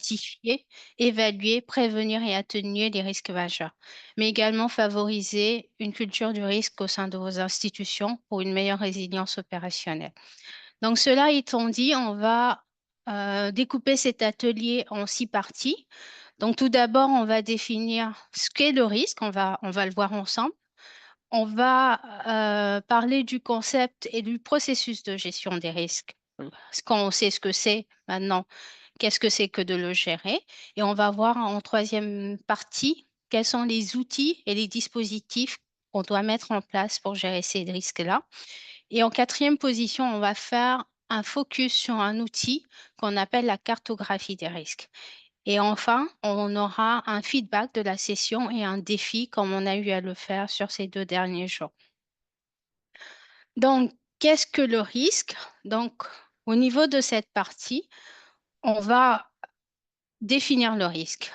identifier, évaluer, prévenir et atténuer les risques majeurs, mais également favoriser une culture du risque au sein de vos institutions pour une meilleure résilience opérationnelle. Donc, cela étant dit, on va découper cet atelier en 6 parties. Donc, tout d'abord, on va définir ce qu'est le risque, on va le voir ensemble. On va parler du concept et du processus de gestion des risques. Quand on sait ce que c'est maintenant, qu'est-ce que c'est que de le gérer? Et on va voir en troisième partie quels sont les outils et les dispositifs qu'on doit mettre en place pour gérer ces risques-là. Et en quatrième position, on va faire un focus sur un outil qu'on appelle la cartographie des risques. Et enfin, on aura un feedback de la session et un défi comme on a eu à le faire sur ces 2 derniers jours. Donc, qu'est-ce que le risque? Donc, au niveau de cette partie, on va définir le risque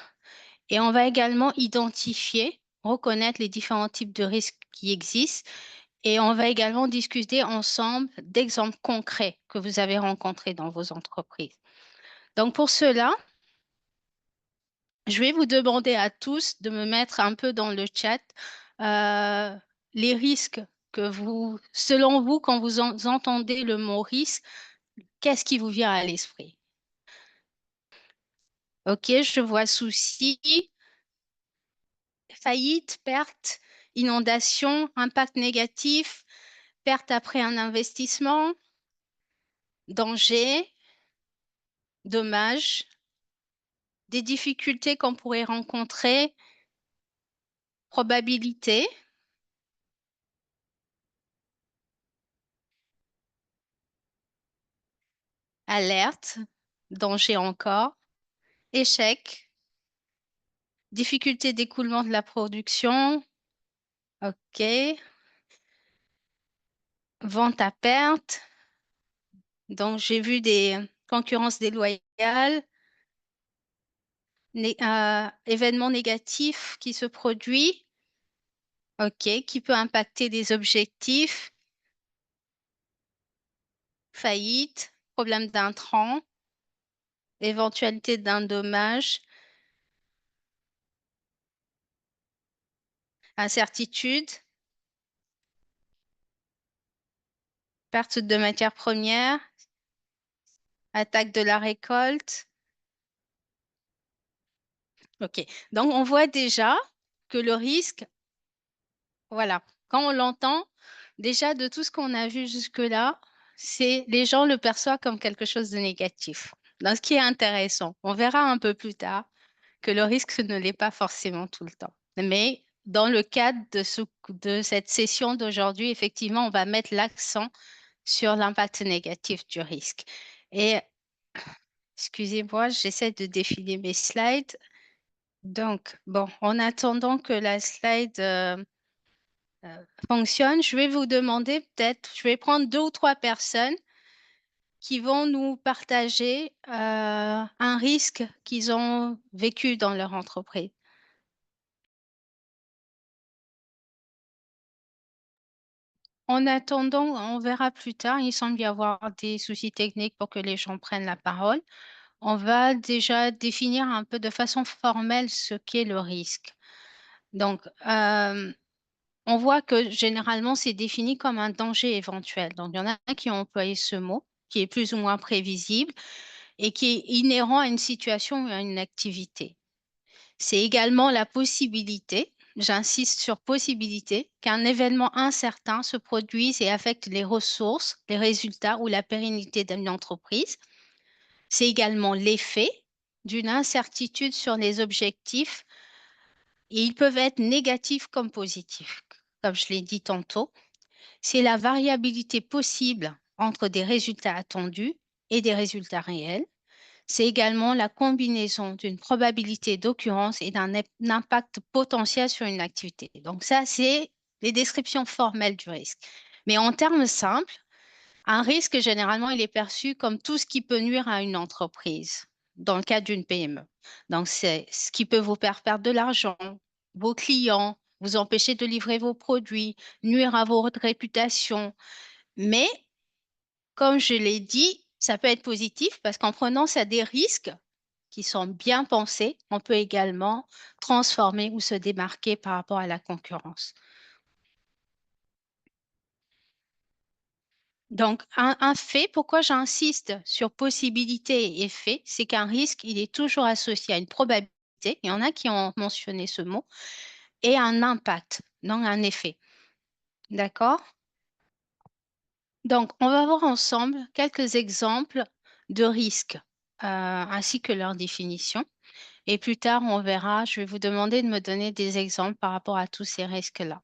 et on va également identifier, reconnaître les différents types de risques qui existent et on va également discuter ensemble d'exemples concrets que vous avez rencontrés dans vos entreprises. Donc, pour cela, je vais vous demander à tous de me mettre un peu dans le chat les risques que vous, selon vous, quand vous entendez le mot risque, qu'est-ce qui vous vient à l'esprit? Ok, je vois souci, faillite, perte, inondation, impact négatif, perte après un investissement, danger, dommage, des difficultés qu'on pourrait rencontrer, probabilité, alerte, danger encore, échec, difficulté d'écoulement de la production, ok, vente à perte, donc j'ai vu des concurrences déloyales, événement négatif qui se produit, ok, qui peut impacter des objectifs, faillite, problème d'intrant, éventualité d'un dommage, incertitude, perte de matières premières, attaque de la récolte. Ok, donc on voit déjà que le risque, voilà, quand on l'entend, déjà de tout ce qu'on a vu jusque-là, c'est les gens le perçoivent comme quelque chose de négatif. Donc, ce qui est intéressant, on verra un peu plus tard que le risque ne l'est pas forcément tout le temps. Mais dans le cadre de cette session d'aujourd'hui, effectivement, on va mettre l'accent sur l'impact négatif du risque. Et excusez-moi, j'essaie de défiler mes slides. Donc, bon, en attendant que la slide fonctionne, je vais vous demander peut-être, je vais prendre 2 ou 3 personnes qui vont nous partager un risque qu'ils ont vécu dans leur entreprise. En attendant, on verra plus tard. Il semble y avoir des soucis techniques pour que les gens prennent la parole. On va déjà définir un peu de façon formelle ce qu'est le risque. Donc, on voit que généralement, c'est défini comme un danger éventuel. Donc, il y en a qui ont employé ce mot, qui est plus ou moins prévisible et qui est inhérent à une situation ou à une activité. C'est également la possibilité, j'insiste sur possibilité, qu'un événement incertain se produise et affecte les ressources, les résultats ou la pérennité d'une entreprise. C'est également l'effet d'une incertitude sur les objectifs et ils peuvent être négatifs comme positifs, comme je l'ai dit tantôt. C'est la variabilité possible entre des résultats attendus et des résultats réels. C'est également la combinaison d'une probabilité d'occurrence et d'un impact potentiel sur une activité. Donc ça, c'est les descriptions formelles du risque. Mais en termes simples, un risque, généralement, il est perçu comme tout ce qui peut nuire à une entreprise dans le cadre d'une PME. Donc, c'est ce qui peut vous faire perdre de l'argent, vos clients, vous empêcher de livrer vos produits, nuire à votre réputation. Mais, comme je l'ai dit, ça peut être positif parce qu'en prenant ça des risques qui sont bien pensés, on peut également transformer ou se démarquer par rapport à la concurrence. Donc, un fait, pourquoi j'insiste sur possibilité et fait, c'est qu'un risque, il est toujours associé à une probabilité, il y en a qui ont mentionné ce mot, et un impact, donc un effet. D'accord? Donc, on va voir ensemble quelques exemples de risques, ainsi que leur définition. Et plus tard, on verra, je vais vous demander de me donner des exemples par rapport à tous ces risques-là.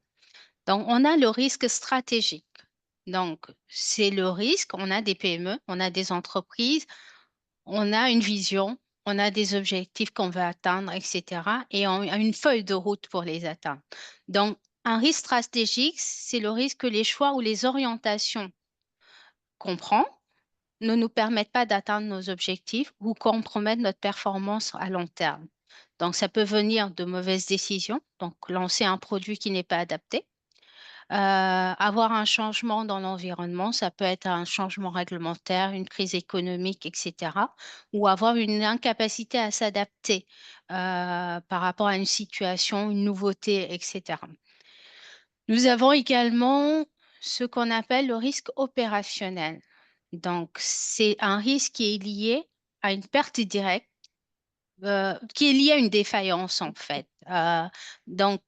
Donc, on a le risque stratégique. Donc, c'est le risque, on a des PME, on a des entreprises, on a une vision, on a des objectifs qu'on veut atteindre, etc. Et on a une feuille de route pour les atteindre. Donc, un risque stratégique, c'est le risque que les choix ou les orientations qu'on prend ne nous permettent pas d'atteindre nos objectifs ou compromettent notre performance à long terme. Donc, ça peut venir de mauvaises décisions, donc lancer un produit qui n'est pas adapté. Avoir un changement dans l'environnement, ça peut être un changement réglementaire, une crise économique, etc. Ou avoir une incapacité à s'adapter par rapport à une situation, une nouveauté, etc. Nous avons également ce qu'on appelle le risque opérationnel. Donc, c'est un risque qui est lié à une perte directe, qui est lié à une défaillance en fait. Donc,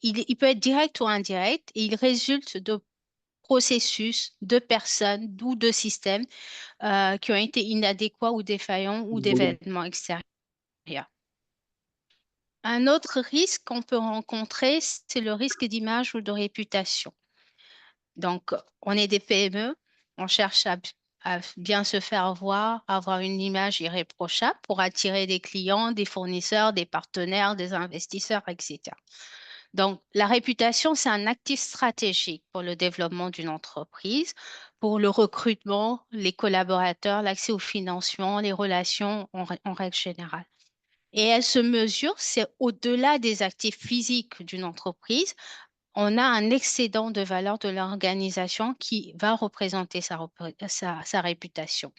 il peut être direct ou indirect et il résulte de processus, de personnes ou de systèmes qui ont été inadéquats ou défaillants ou d'événements extérieurs. Un autre risque qu'on peut rencontrer, c'est le risque d'image ou de réputation. Donc, on est des PME, on cherche à bien se faire voir, avoir une image irréprochable pour attirer des clients, des fournisseurs, des partenaires, des investisseurs, etc. Donc, la réputation, c'est un actif stratégique pour le développement d'une entreprise, pour le recrutement, les collaborateurs, l'accès au financement, les relations en règle générale. Et elle se mesure, c'est au-delà des actifs physiques d'une entreprise, on a un excédent de valeur de l'organisation qui va représenter sa réputation.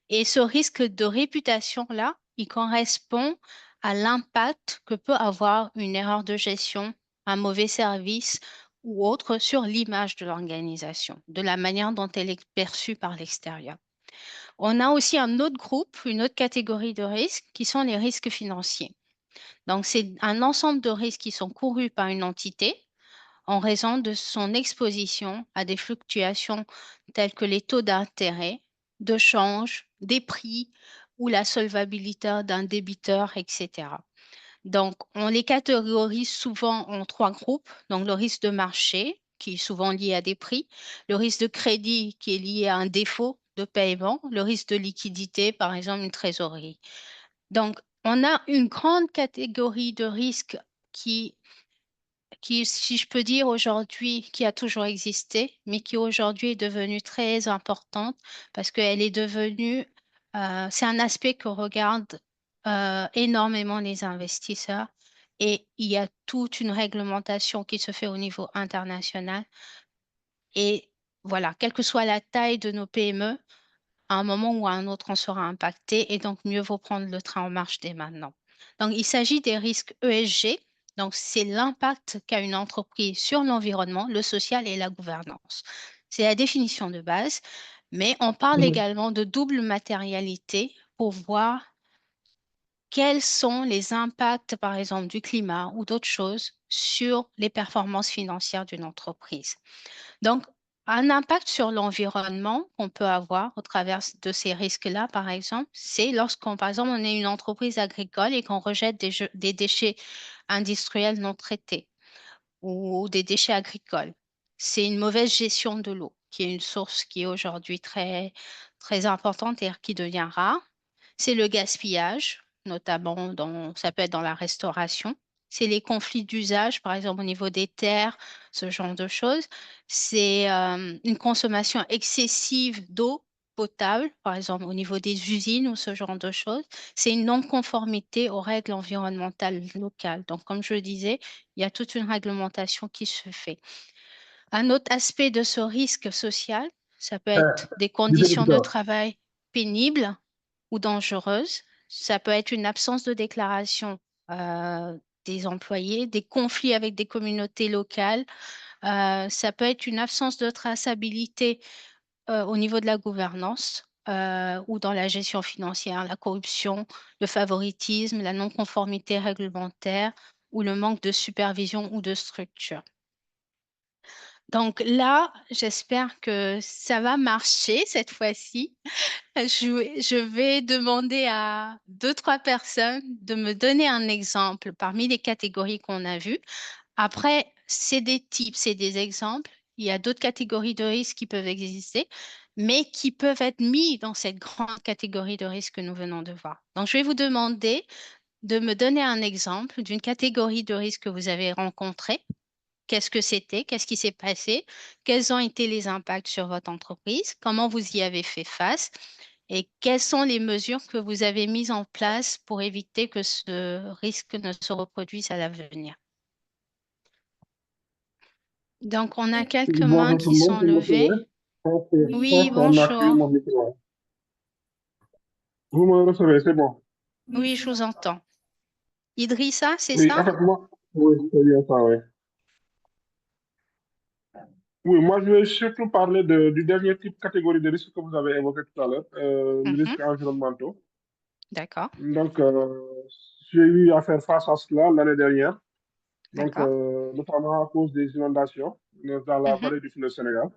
Et ce risque de réputation-là, il correspond à l'impact que peut avoir une erreur de gestion, un mauvais service ou autre sur l'image de l'organisation, de la manière dont elle est perçue par l'extérieur. On a aussi un autre groupe, une autre catégorie de risques qui sont les risques financiers. Donc, c'est un ensemble de risques qui sont courus par une entité en raison de son exposition à des fluctuations telles que les taux d'intérêt, de change, des prix ou la solvabilité d'un débiteur, etc. Donc, on les catégorise souvent en trois groupes. Donc, le risque de marché, qui est souvent lié à des prix, le risque de crédit, qui est lié à un défaut de paiement, le risque de liquidité, par exemple une trésorerie. Donc, on a une grande catégorie de risques qui si je peux dire aujourd'hui, qui a toujours existé, mais qui aujourd'hui est devenue très importante parce qu'elle est devenue, c'est un aspect que regardent énormément les investisseurs et il y a toute une réglementation qui se fait au niveau international. Et voilà, quelle que soit la taille de nos PME, à un moment ou à un autre, on sera impacté et donc mieux vaut prendre le train en marche dès maintenant. Donc, il s'agit des risques ESG. Donc, c'est l'impact qu'a une entreprise sur l'environnement, le social et la gouvernance. C'est la définition de base, mais on parle Mhm. également de double matérialité pour voir quels sont les impacts, par exemple, du climat ou d'autres choses sur les performances financières d'une entreprise. Donc, un impact sur l'environnement qu'on peut avoir au travers de ces risques-là, par exemple, c'est lorsqu'on, par exemple, on est une entreprise agricole et qu'on rejette des déchets industriels non traités ou des déchets agricoles. C'est une mauvaise gestion de l'eau, qui est une source qui est aujourd'hui très, très importante et qui devient rare. C'est le gaspillage, notamment ça peut être dans la restauration. C'est les conflits d'usage, par exemple au niveau des terres, ce genre de choses. C'est une consommation excessive d'eau potable, par exemple au niveau des usines ou ce genre de choses. C'est une non-conformité aux règles environnementales locales. Donc, comme je le disais, il y a toute une réglementation qui se fait. Un autre aspect de ce risque social, ça peut Euh, être des du conditions de Bénédicte, travail pénibles ou dangereuses. Ça peut être une absence de déclaration des employés, des conflits avec des communautés locales. Ça peut être une absence de traçabilité au niveau de la gouvernance ou dans la gestion financière, la corruption, le favoritisme, la non-conformité réglementaire ou le manque de supervision ou de structure. Donc là, j'espère que ça va marcher cette fois-ci. Je vais demander à deux, trois personnes de me donner un exemple parmi les catégories qu'on a vues. Après, c'est des types, c'est des exemples. Il y a d'autres catégories de risques qui peuvent exister, mais qui peuvent être mis dans cette grande catégorie de risques que nous venons de voir. Donc, je vais vous demander de me donner un exemple d'une catégorie de risques que vous avez rencontrée. Qu'est-ce que c'était? Qu'est-ce qui s'est passé? Quels ont été les impacts sur votre entreprise? Comment vous y avez fait face? Et quelles sont les mesures que vous avez mises en place pour éviter que ce risque ne se reproduise à l'avenir? Donc, on a quelques mains Bonjour tout qui le monde, sont vous levées. m'entendez? Je Oui, pense qu'on a activé bonjour. mon micro. Vous me recevez, c'est bon. Oui, je vous entends. Idrissa, c'est Oui, ça? en fait, moi, oui, c'est bien ça, oui. Oui, moi, je vais surtout parler du dernier type catégorie de risques que vous avez évoqué tout à l'heure, les Mhm, risques environnementaux. d'accord, Donc, j'ai eu à faire face à cela l'année dernière, donc, d'accord. notamment à cause des inondations dans la Mhm, vallée du fleuve Sénégal.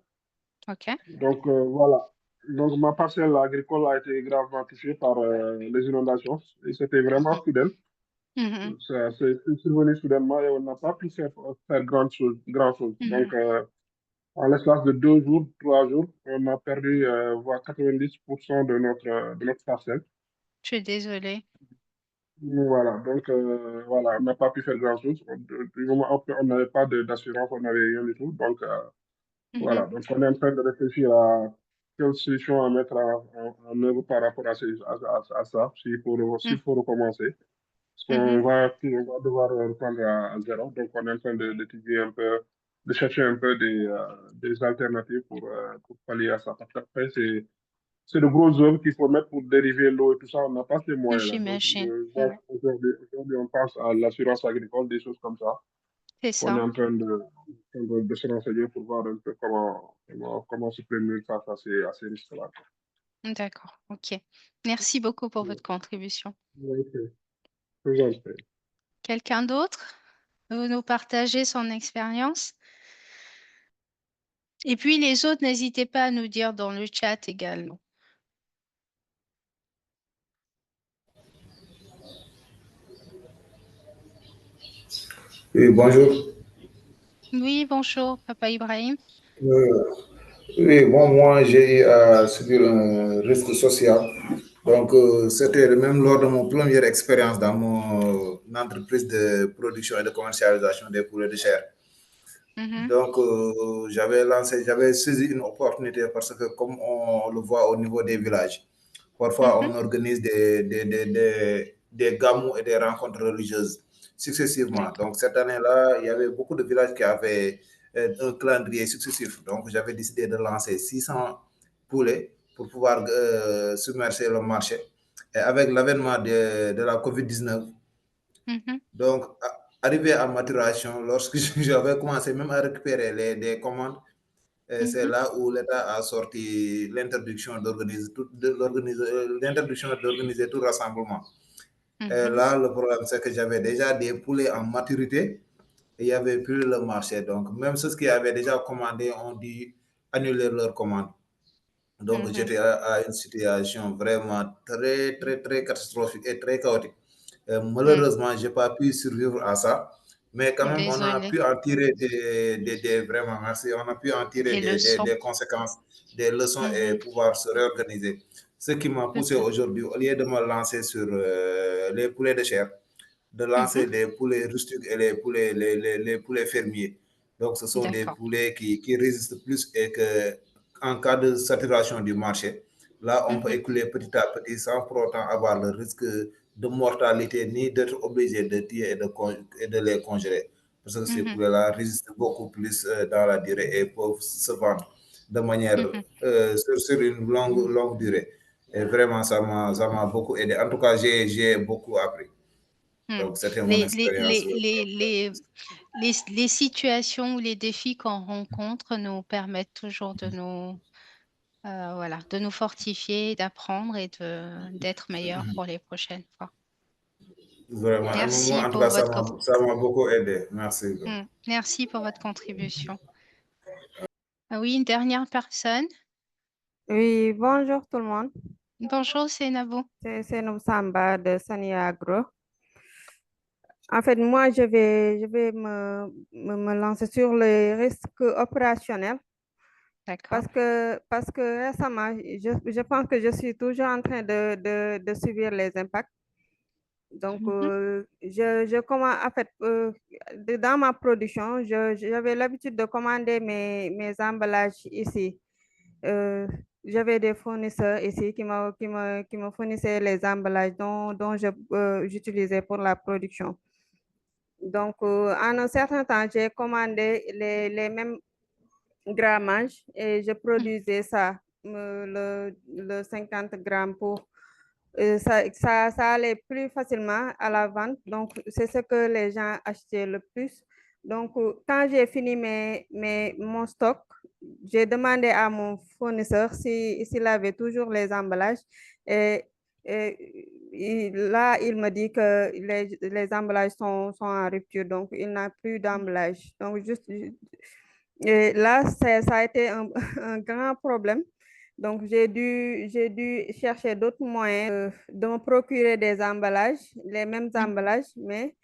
ok. Donc, voilà. Donc, ma parcelle agricole a été gravement touchée par les inondations et c'était vraiment Mhm, soudain. mhm, C'est survenu soudainement et on n'a pas pu faire grand chose, grand chose. Donc, mhm. en l'espace de 2 jours, 3 jours, on a perdu voire 90% de notre parcelle. Je suis désolée. Voilà, donc voilà, on n'a pas pu faire grand chose. Du moment où on n'avait pas d'assurance, on n'avait rien du tout. Donc, Mhm, voilà, donc on est en train de réfléchir à quelle solution à mettre en œuvre par rapport à ça, mhm, s'il faut recommencer. Parce mhm, on va devoir reprendre à zéro. Donc, on est en train d'étudier un peu, de chercher un peu des alternatives pour pallier à ça. Parce qu'après, c'est de grosses œuvres qu'il faut mettre pour dériver l'eau et tout ça. On n'a pas ces moyens-là. Donc, j'imagine. Ouais, aujourd'hui, on pense à l'assurance agricole, des choses comme ça. c'est On est ça. en train de se renseigner pour voir un peu comment se prémunir face à ces risques-là. D'accord. OK. Merci beaucoup pour Oui, votre contribution. oui, je vous en prie. Quelqu'un d'autre veut nous partager son expérience? Et puis les autres, n'hésitez pas à nous dire dans le chat également. Oui, bonjour. Oui, bonjour, Papa Ibrahim. Euh, oui, bon, moi, j'ai eu à subir un risque social. Donc, c'était même lors de mon première expérience dans mon entreprise de production et de commercialisation des poulets de chair. Mhm, Donc, j'avais saisi une opportunité parce que, comme on le voit au niveau des villages, parfois mhm, on organise des gamous et des rencontres religieuses successivement. d'accord. Donc, cette année-là, il y avait beaucoup de villages qui avaient un calendrier successif. Donc, j'avais décidé de lancer 600 poulets pour pouvoir submerger le marché. Et avec l'avènement de la COVID-19, Mhm, donc, arrivé à maturation, lorsque j'avais commencé même à récupérer des commandes, c'est mhm, là où l'État a sorti l'interdiction d'organiser tout rassemblement. Et mhm, là, le problème, c'est que j'avais déjà des poulets en maturité et il n'y avait plus le marché. Donc, même ceux qui avaient déjà commandé ont dû annuler leur commande. Donc, mhm. j'étais à une situation vraiment très, très, très catastrophique et très chaotique. Mm. Malheureusement, je n'ai pas pu survivre à ça, mais quand même, on a Désolée. pu en tirer vraiment, merci, on a pu en tirer Des leçons. des conséquences, des leçons et Mhm, pouvoir se réorganiser. Ce qui m'a poussé mhm, aujourd'hui, au lieu de me lancer sur les poulets de chair, de mhm. lancer des poulets rustiques et les poulets fermiers. Donc, ce sont des D'accord. poulets qui résistent plus et que, en cas de saturation du marché, là, on peut Mhm, écouler petit à petit sans pour autant avoir le risque de mortalité ni d'être obligé de tuer et de les congeler. Parce que ces mhm, poulets-là résistent beaucoup plus dans la durée et peuvent se vendre de manière mhm, sur une longue durée. Et vraiment, ça m'a beaucoup aidé. En tout cas, j'ai beaucoup appris. Hmm. Donc, c'était mon Les, les, expérience. les, les, les, les situations ou les défis qu'on rencontre nous permettent toujours de nous, voilà, de nous fortifier, d'apprendre et d'être meilleurs pour les prochaines fois. Vraiment. Et Merci moi, en tout pour cas, votre, ça m'a beaucoup aidé. Merci. merci pour votre contribution. Ah oui, une dernière personne. Oui, bonjour tout le monde. Bonjour, c'est Nabou. C'est Noum Samba de Sani Agro. En fait, moi, je vais me lancer sur les risques opérationnels D'accord. parce que récemment, je pense que je suis toujours en train de subir les impacts. Donc, Mhm. je commence, en fait, dans ma production, j'avais l'habitude de commander mes emballages ici. Euh, J'avais des fournisseurs ici qui me fournissaient les emballages dont j'utilisais pour la production. Donc, en un certain temps, j'ai commandé les mêmes grammages et je produisais ça, le 50 grammes pour ça allait plus facilement à la vente. Donc, c'est ce que les gens achetaient le plus. Donc, quand j'ai fini mon stock, j'ai demandé à mon fournisseur s'il avait toujours les emballages. Et, là, il me dit que les emballages sont en rupture, donc il n'a plus d'emballage. Donc, et là, ça a été un, un grand problème. Donc, j'ai dû chercher d'autres moyens de me procurer des emballages, les mêmes Mhm. emballages, mais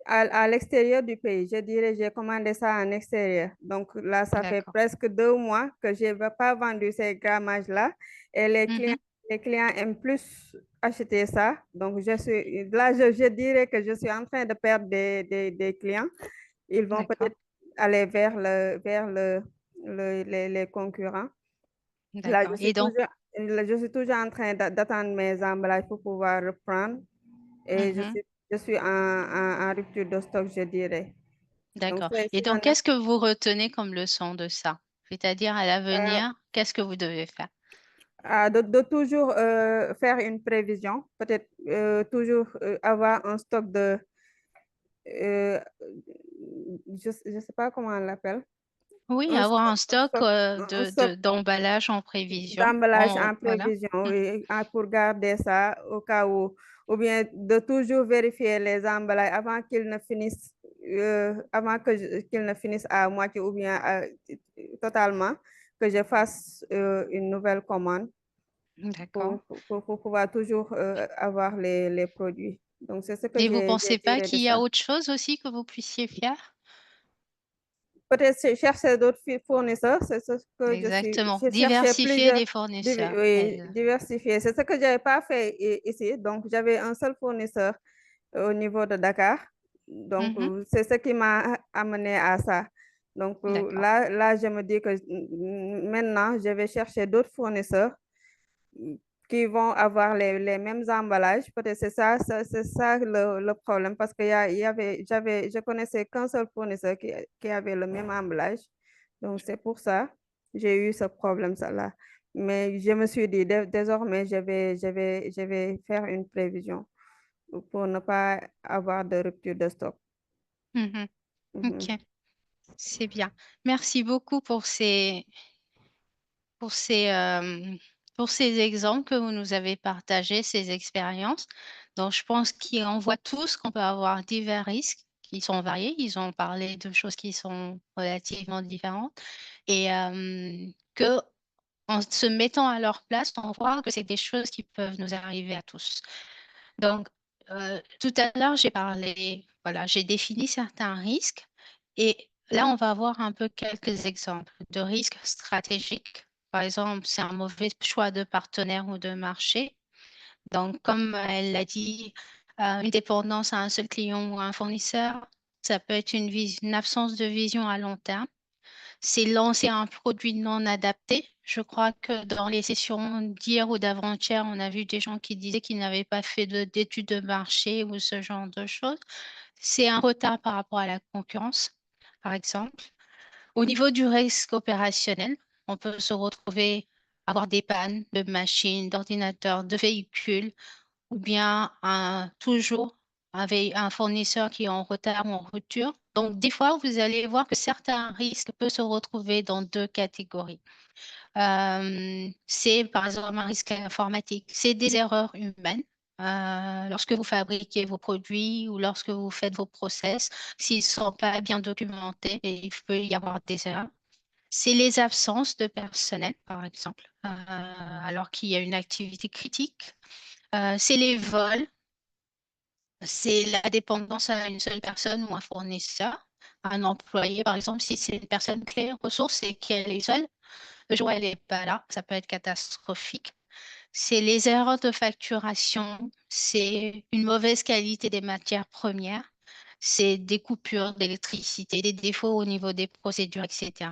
à l'extérieur du pays. Je dirais, j'ai commandé ça en extérieur. Donc là, ça fait D'accord. presque 2 mois que je n'ai pas vendu ces grammages-là et Mhm. les clients aiment plus acheter ça. Donc, je dirais que je suis en train de perdre des clients. Ils vont D'accord. peut-être aller vers les concurrents. Là, D'accord. Et donc, je suis toujours en train d'attendre mes emballages pour pouvoir reprendre et mhm. je suis en rupture de stock, je dirais. Donc, D'accord. Et c'est donc, un qu'est-ce que vous retenez comme leçon de ça? C'est-à-dire, à euh, l'avenir, qu'est-ce que vous devez faire? de toujours faire une prévision, peut-être toujours avoir un stock euh, je ne sais pas comment on l'appelle, Oui, un avoir stock, un stock un stock d'emballage en prévision. d'emballage en Voilà. prévision et, pour garder ça au cas où, ou bien de toujours vérifier les emballages avant qu'ils ne finissent à moitié ou bien totalement, que je fasse une nouvelle commande D'accord. pour pouvoir toujours avoir les produits. Donc, c'est ce que Et vous j'ai pensez pas tiré de qu'il y a ça. autre chose aussi que vous puissiez faire? Peut-être chercher d'autres fournisseurs, c'est ce que Exactement. j'ai cherché Diversifier plusieurs, les fournisseurs. oui, diversifier. C'est ce que j'avais pas fait ici. Donc, j'avais un seul fournisseur au niveau de Dakar. Donc, Mhm. c'est ce qui m'a amené à ça. Donc, D'accord. là, je me dis que maintenant, je vais chercher d'autres fournisseurs qui vont avoir les mêmes emballages. Peut-être c'est ça le problème parce que je connaissais qu'un seul fournisseur qui avait le même emballage. Donc, c'est pour ça que j'ai eu ce problème ça là. Mais je me suis dit, désormais, je vais faire une prévision pour ne pas avoir de rupture de stock. Mhm. Mhm. OK, c'est bien. Merci beaucoup pour ces, pour ces exemples que vous nous avez partagés, ces expériences. Donc, je pense qu'on voit tous qu'on peut avoir divers risques qui sont variés. Ils ont parlé de choses qui sont relativement différentes et que en se mettant à leur place, on voit que c'est des choses qui peuvent nous arriver à tous. Donc, tout à l'heure, j'ai parlé, voilà, j'ai défini certains risques et là, on va voir un peu quelques exemples de risques stratégiques. Par exemple, c'est un mauvais choix de partenaire ou de marché. Donc, comme elle l'a dit, une dépendance à un seul client ou à un fournisseur, ça peut être une absence de vision à long terme. C'est lancer un produit non adapté. Je crois que dans les sessions d'hier ou d'avant-hier, on a vu des gens qui disaient qu'ils n'avaient pas fait d'études de marché ou ce genre de choses. C'est un retard par rapport à la concurrence, par exemple. Au niveau du risque opérationnel, on peut se retrouver avoir des pannes de machines, d'ordinateurs, de véhicules, ou bien toujours un fournisseur qui est en retard ou en rupture. Donc, des fois, vous allez voir que certains risques peuvent se retrouver dans deux catégories. C'est par exemple un risque informatique, c'est des erreurs humaines. Lorsque vous fabriquez vos produits ou lorsque vous faites vos process, s'ils ne sont pas bien documentés, et il peut y avoir des erreurs. C'est les absences de personnel, par exemple, alors qu'il y a une activité critique. C'est les vols, c'est la dépendance à une seule personne ou un fournisseur, un employé, par exemple, si c'est une personne clé ressource et qu'elle est seule, le jour où elle n'est pas là, ça peut être catastrophique. C'est les erreurs de facturation, c'est une mauvaise qualité des matières premières, c'est des coupures d'électricité, des défauts au niveau des procédures, etc.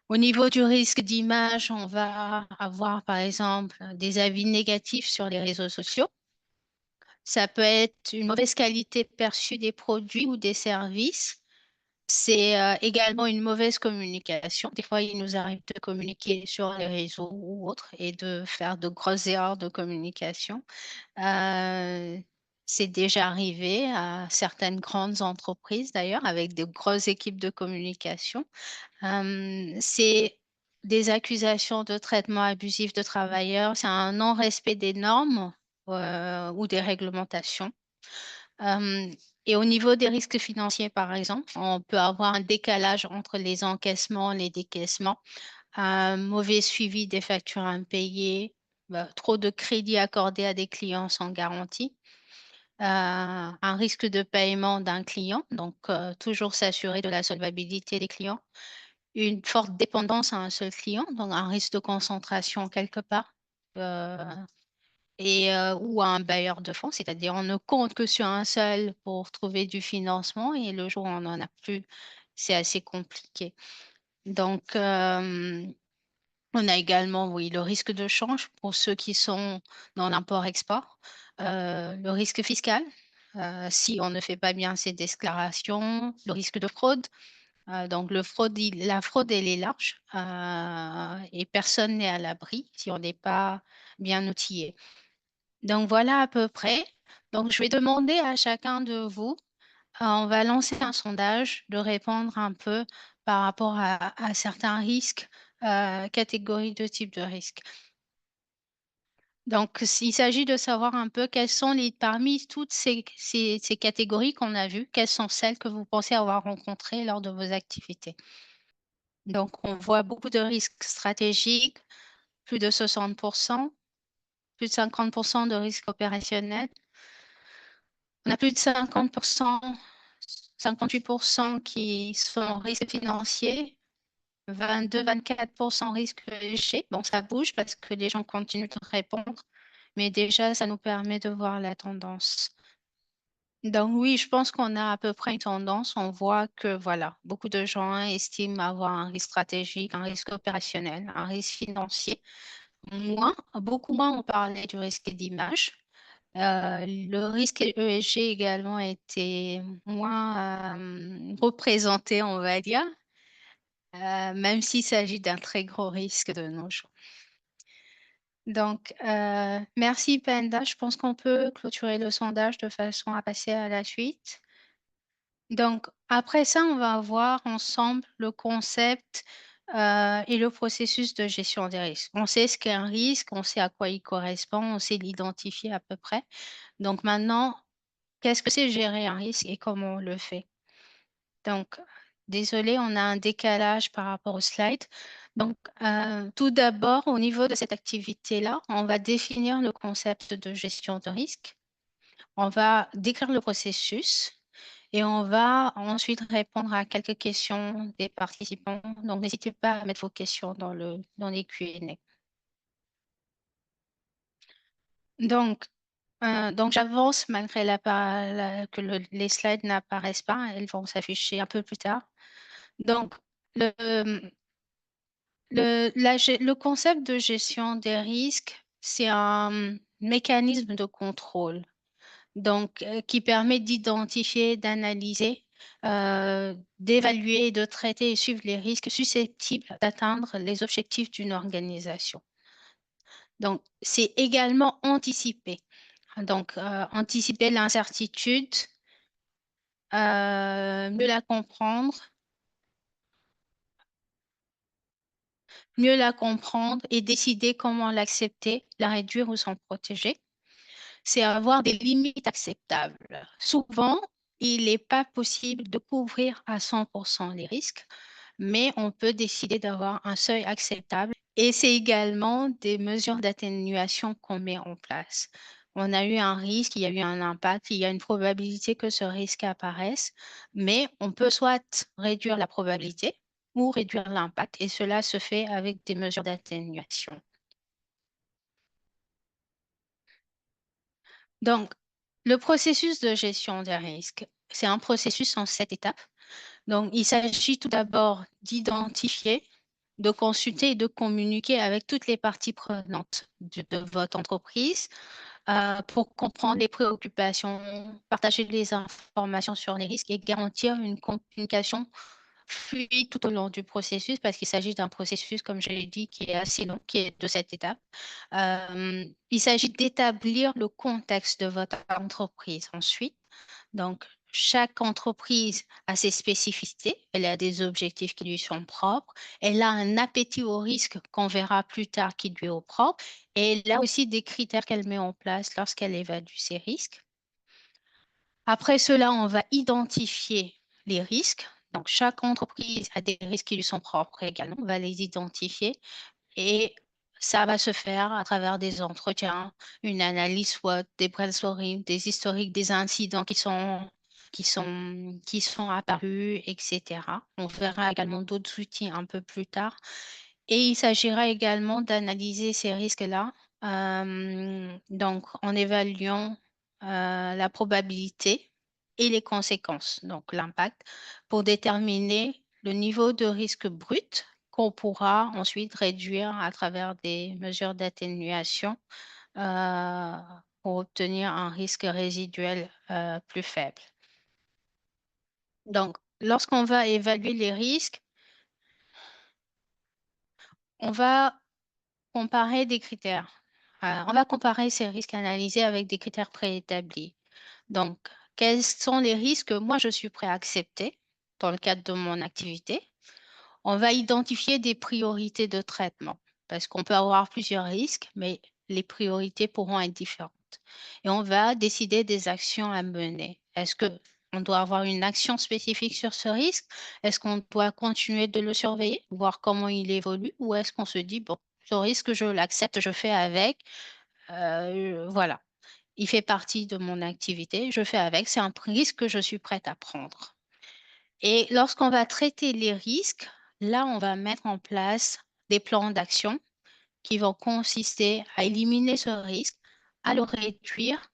Au niveau du risque d'image, on va avoir par exemple des avis négatifs sur les réseaux sociaux. Ça peut être une mauvaise qualité perçue des produits ou des services. C'est également une mauvaise communication. Des fois, il nous arrive de communiquer sur les réseaux ou autres et de faire de grosses erreurs de communication. C'est déjà arrivé à certaines grandes entreprises d'ailleurs, avec de grosses équipes de communication. C'est des accusations de traitement abusif de travailleurs, c'est un non-respect des normes ou des réglementations. Et au niveau des risques financiers, par exemple, on peut avoir un décalage entre les encaissements et les décaissements, un mauvais suivi des factures impayées, trop de crédits accordés à des clients sans garantie, un risque de paiement d'un client, donc toujours s'assurer de la solvabilité des clients, une forte dépendance à un seul client, donc un risque de concentration quelque part. Ou à un bailleur de fonds, c'est-à-dire on ne compte que sur un seul pour trouver du financement et le jour où on n'en a plus, c'est assez compliqué. Donc, on a également, oui, le risque de change pour ceux qui sont dans l'import-export, le risque fiscal, si on ne fait pas bien ses déclarations, le risque de fraude. Donc, la fraude, elle est large et personne n'est à l'abri si on n'est pas bien outillé. Donc, voilà à peu près. Donc, je vais demander à chacun de vous, on va lancer un sondage de répondre un peu par rapport à certains risques, catégories de types de risques. Donc, il s'agit de savoir un peu quelles sont parmi toutes ces catégories qu'on a vues, quelles sont celles que vous pensez avoir rencontrées lors de vos activités. Donc, on voit beaucoup de risques stratégiques, plus de 60%, plus de 50% de risques opérationnels. On a plus de 50%, 58% qui sont risques financiers, 22-24% risques légers. Bon, ça bouge parce que les gens continuent de répondre, mais déjà, ça nous permet de voir la tendance. Donc oui, je pense qu'on a à peu près une tendance. On voit que voilà, beaucoup de gens estiment avoir un risque stratégique, un risque opérationnel, un risque financier. Beaucoup moins on parlait du risque d'image. Le risque ESG également était moins représenté, on va dire, même s'il s'agit d'un très gros risque de nos jours. Donc, merci Penda. Je pense qu'on peut clôturer le sondage de façon à passer à la suite. Donc, après ça, on va voir ensemble le concept et le processus de gestion des risques. On sait ce qu'est un risque, on sait à quoi il correspond, on sait l'identifier à peu près. Donc maintenant, qu'est-ce que c'est gérer un risque et comment on le fait? Donc, désolé, on a un décalage par rapport au slide. Donc, tout d'abord, au niveau de cette activité-là, on va définir le concept de gestion de risque. On va décrire le processus et on va ensuite répondre à quelques questions des participants. Donc, n'hésitez pas à mettre vos questions dans les Q&A. Donc, j'avance malgré que les slides n'apparaissent pas. Elles vont s'afficher un peu plus tard. Donc, le concept de gestion des risques, c'est un mécanisme de contrôle donc, qui permet d'identifier, d'analyser d'évaluer, de traiter et suivre les risques susceptibles d'atteindre les objectifs d'une organisation. Donc, c'est également anticiper. Donc, anticiper l'incertitude, mieux la comprendre et décider comment l'accepter, la réduire ou s'en protéger. C'est avoir des limites acceptables. Souvent, il n'est pas possible de couvrir à 100% les risques, mais on peut décider d'avoir un seuil acceptable et c'est également des mesures d'atténuation qu'on met en place. On a eu un risque, il y a eu un impact, il y a une probabilité que ce risque apparaisse, mais on peut soit réduire la probabilité ou réduire l'impact et cela se fait avec des mesures d'atténuation. Donc, le processus de gestion des risques, c'est un processus en 7 étapes. Donc, il s'agit tout d'abord d'identifier, de consulter et de communiquer avec toutes les parties prenantes de votre entreprise pour comprendre les préoccupations, partager les informations sur les risques et garantir une communication fluide tout au long du processus parce qu'il s'agit d'un processus, comme je l'ai dit, qui est assez long, qui est de cette étape. Il s'agit d'établir le contexte de votre entreprise ensuite. Donc, chaque entreprise a ses spécificités, elle a des objectifs qui lui sont propres, elle a un appétit au risque qu'on verra plus tard qui lui est propre, et elle a aussi des critères qu'elle met en place lorsqu'elle évalue ses risques. Après cela, on va identifier les risques. Donc, chaque entreprise a des risques qui lui sont propres également. On va les identifier et ça va se faire à travers des entretiens, une analyse SWOT, des brainstorming, des historiques, des incidents qui sont apparus, etc. On verra également d'autres outils un peu plus tard. Et il s'agira également d'analyser ces risques-là, donc en évaluant la probabilité et les conséquences, donc l'impact, pour déterminer le niveau de risque brut qu'on pourra ensuite réduire à travers des mesures d'atténuation pour obtenir un risque résiduel plus faible. Donc, lorsqu'on va évaluer les risques, on va comparer des critères. On va comparer ces risques analysés avec des critères préétablis. Donc, quels sont les risques que moi, je suis prêt à accepter dans le cadre de mon activité? On va identifier des priorités de traitement parce qu'on peut avoir plusieurs risques, mais les priorités pourront être différentes. Et on va décider des actions à mener. Est-ce qu'on doit avoir une action spécifique sur ce risque? Est-ce qu'on doit continuer de le surveiller, voir comment il évolue? Ou est-ce qu'on se dit, bon, ce risque, je l'accepte, je fais avec, voilà. Il fait partie de mon activité, je fais avec, c'est un risque que je suis prête à prendre. Et lorsqu'on va traiter les risques, là, on va mettre en place des plans d'action qui vont consister à éliminer ce risque, à le réduire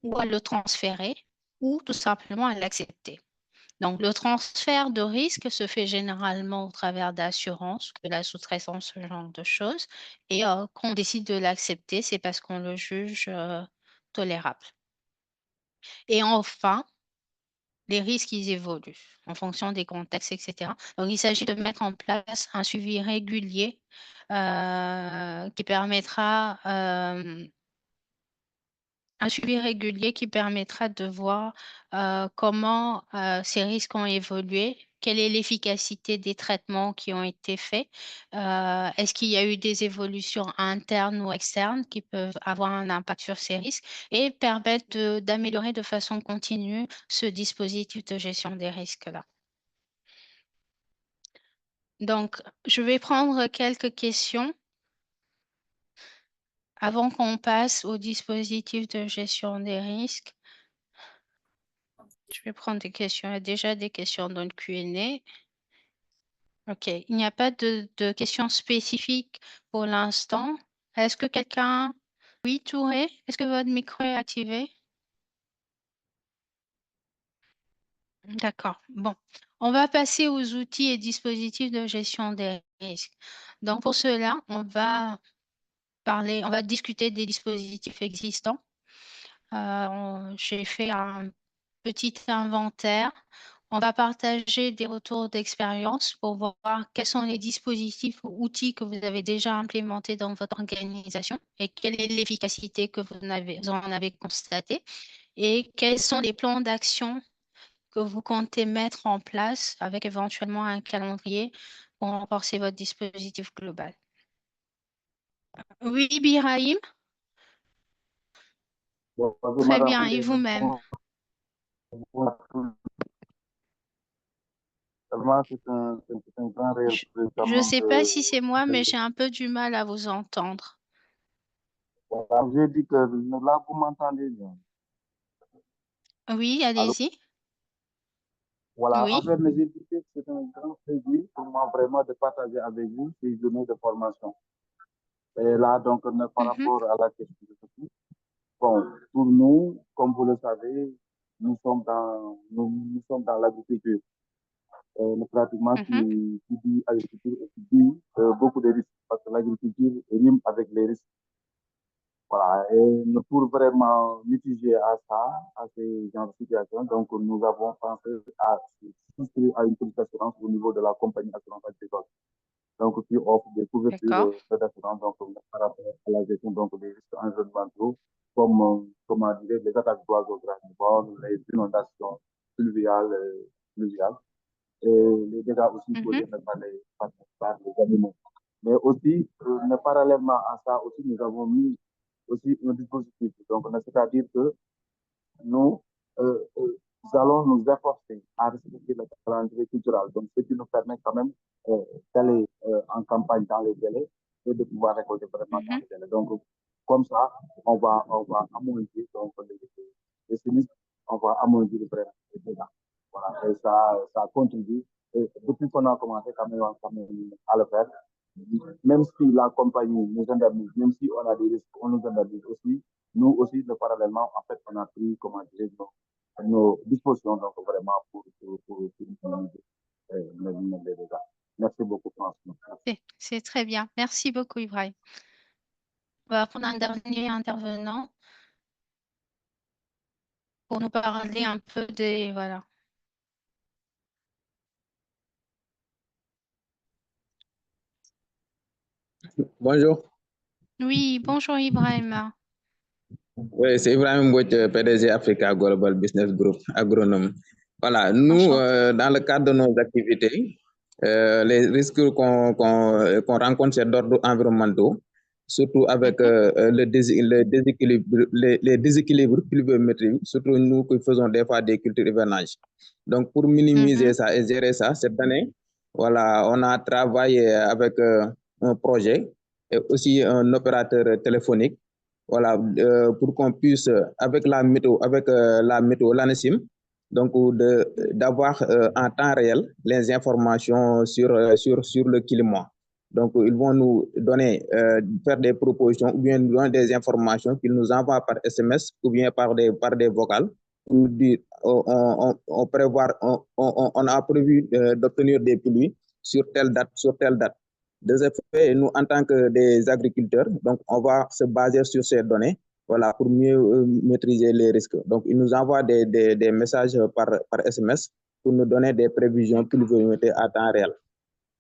ou à le transférer ou tout simplement à l'accepter. Donc, le transfert de risque se fait généralement au travers d'assurances, de la sous-traitance, ce genre de choses. Et quand on décide de l'accepter, c'est parce qu'on le juge tolérable. Et enfin, les risques, ils évoluent en fonction des contextes, etc. Donc, il s'agit de mettre en place un suivi régulier qui permettra de voir comment ces risques ont évolué, quelle est l'efficacité des traitements qui ont été faits, est-ce qu'il y a eu des évolutions internes ou externes qui peuvent avoir un impact sur ces risques et permettre d'améliorer de façon continue ce dispositif de gestion des risques-là. Donc, je vais prendre quelques questions avant qu'on passe au dispositif de gestion des risques. Je vais prendre des questions. Il y a déjà des questions dans le Q&A. OK. Il n'y a pas de questions spécifiques pour l'instant. Est-ce que quelqu'un... Oui, Touré, est-ce que votre micro est activé? D'accord. Bon. On va passer aux outils et dispositifs de gestion des risques. Donc, pour cela, on va discuter des dispositifs existants. J'ai fait un petit inventaire On va partager des retours d'expérience pour voir quels sont les dispositifs ou outils que vous avez déjà implémentés dans votre organisation et quelle est l'efficacité que vous en avez constatée et quels sont les plans d'action que vous comptez mettre en place avec éventuellement un calendrier pour renforcer votre dispositif global. Oui, Birahim, Bonjour, très madame. bien. Et vous-même? Seulement, c'est un grand réel Je ne sais pas si c'est moi, mais de- j'ai un peu du mal à vous entendre. Voilà, j'ai dit que là, vous m'entendez bien. Oui, Allô? allez-y. Voilà, en Oui. fait, mais j'ai dit que c'est un grand plaisir pour moi vraiment de partager avec vous ces journées de formation. Et là, donc, par Mhm, rapport à la question, bon, pour nous, comme vous le savez, nous sommes dans l'agriculture. Pratiquement, mhm, qui dit agriculture et qui dit beaucoup de risques, parce que l'agriculture rime avec les risques. Voilà, et pour vraiment mitiger à ça, à ces genres de situations, donc nous avons pensé à souscrire à une police d'assurance au niveau de la compagnie assurance agricole. Donc, qui offre des couvertures d'accord. d'assurance donc, par rapport à la gestion donc, des risques environnementaux, comme, comment dire, les attaques d'oiseaux granivores, les inondations pluviales, pluviales et les dégâts aussi Mhm, causés par les animaux. Mais aussi, parallèlement à ça, aussi, nous avons mis aussi un dispositif. Donc, c'est-à-dire que nous, nous allons nous efforcer à respecter le calendrier culturel. Donc, ce qui nous permet quand même d'aller en campagne dans les délais et de pouvoir récolter vraiment dans mhm. les délais. Donc, comme ça, on va amoindrir donc, les sinistres, on va amoindrir vraiment les dégâts. Voilà, et ça contribue. Et depuis qu'on a commencé quand même à le faire, même si la compagnie nous indemnise, même si on a des risques, on nous indemnise aussi. Nous aussi, parallèlement, en fait, on a pris, comment dire, nos dispositions, donc vraiment pour minimiser les dégâts. Merci beaucoup, Francis. C'est très bien. Merci beaucoup, Ibrahim. On va prendre un dernier intervenant pour nous parler un peu des... Voilà. Bonjour, Oui, bonjour Ibrahim. oui, c'est Ibrahim Mbouch, PDG Africa Global Business Group, agronome. Voilà, nous, Enchanté. dans le cadre de nos activités, les risques qu'on rencontre, c'est d'ordre environnementaux, surtout avec Mhm, les déséquilibres pluviométriques, surtout nous qui faisons des fois des cultures hivernage. Donc, pour minimiser mhm, ça et gérer ça, cette année, voilà, on a travaillé avec un projet et aussi un opérateur téléphonique. Voilà, pour qu'on puisse, avec la météo, l'ANECIM, donc d'avoir en temps réel les informations sur le climat. Donc, ils vont nous donner, faire des propositions ou bien nous donner des informations qu'ils nous envoient par SMS ou bien par des vocales. Pour dire, on a prévu d'obtenir des pluies sur telle date, sur telle date. De ce fait, nous, en tant que des agriculteurs, donc on va se baser sur ces données, voilà, pour mieux maîtriser les risques. Donc, ils nous envoient des messages par SMS pour nous donner des prévisions pluviométriques à temps réel.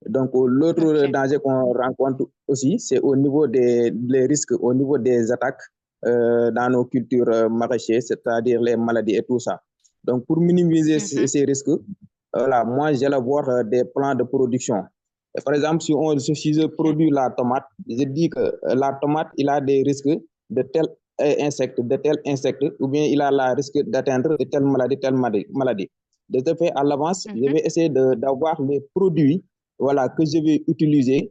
Donc, l'autre ok. danger qu'on rencontre aussi, c'est au niveau des risques, au niveau des attaques dans nos cultures maraîchères, c'est-à-dire les maladies et tout ça. Donc, pour minimiser Mhm, ces risques, voilà, moi, j'élabore des plans de production. Et par exemple, si je ok. produis la tomate, je dis que la tomate, il a des risques de tel insecte, ou bien il a le risque d'atteindre telle maladie. De ce fait, à l'avance, je Mhm, vais essayer d'avoir les produits, voilà, que je vais utiliser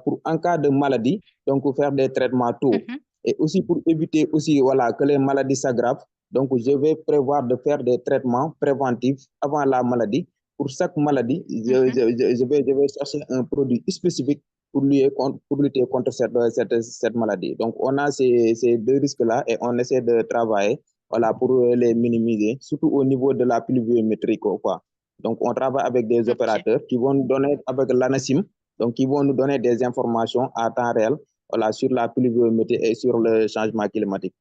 pour en cas de maladie, donc pour faire des traitements tôt. mhm, Et aussi pour éviter aussi, voilà, que les maladies s'aggravent, donc je vais prévoir de faire des traitements préventifs avant la maladie. Pour chaque maladie, mhm. je vais chercher un produit spécifique pour lutter contre cette maladie. Donc, on a ces deux risques-là et on essaie de travailler, voilà, pour les minimiser, surtout au niveau de la pluviométrie, quoi. Donc, on travaille avec des Ok, opérateurs qui vont nous donner, avec l'ANACIM, donc qui vont nous donner des informations à temps réel, voilà, sur la pluviométrie et sur le changement climatique.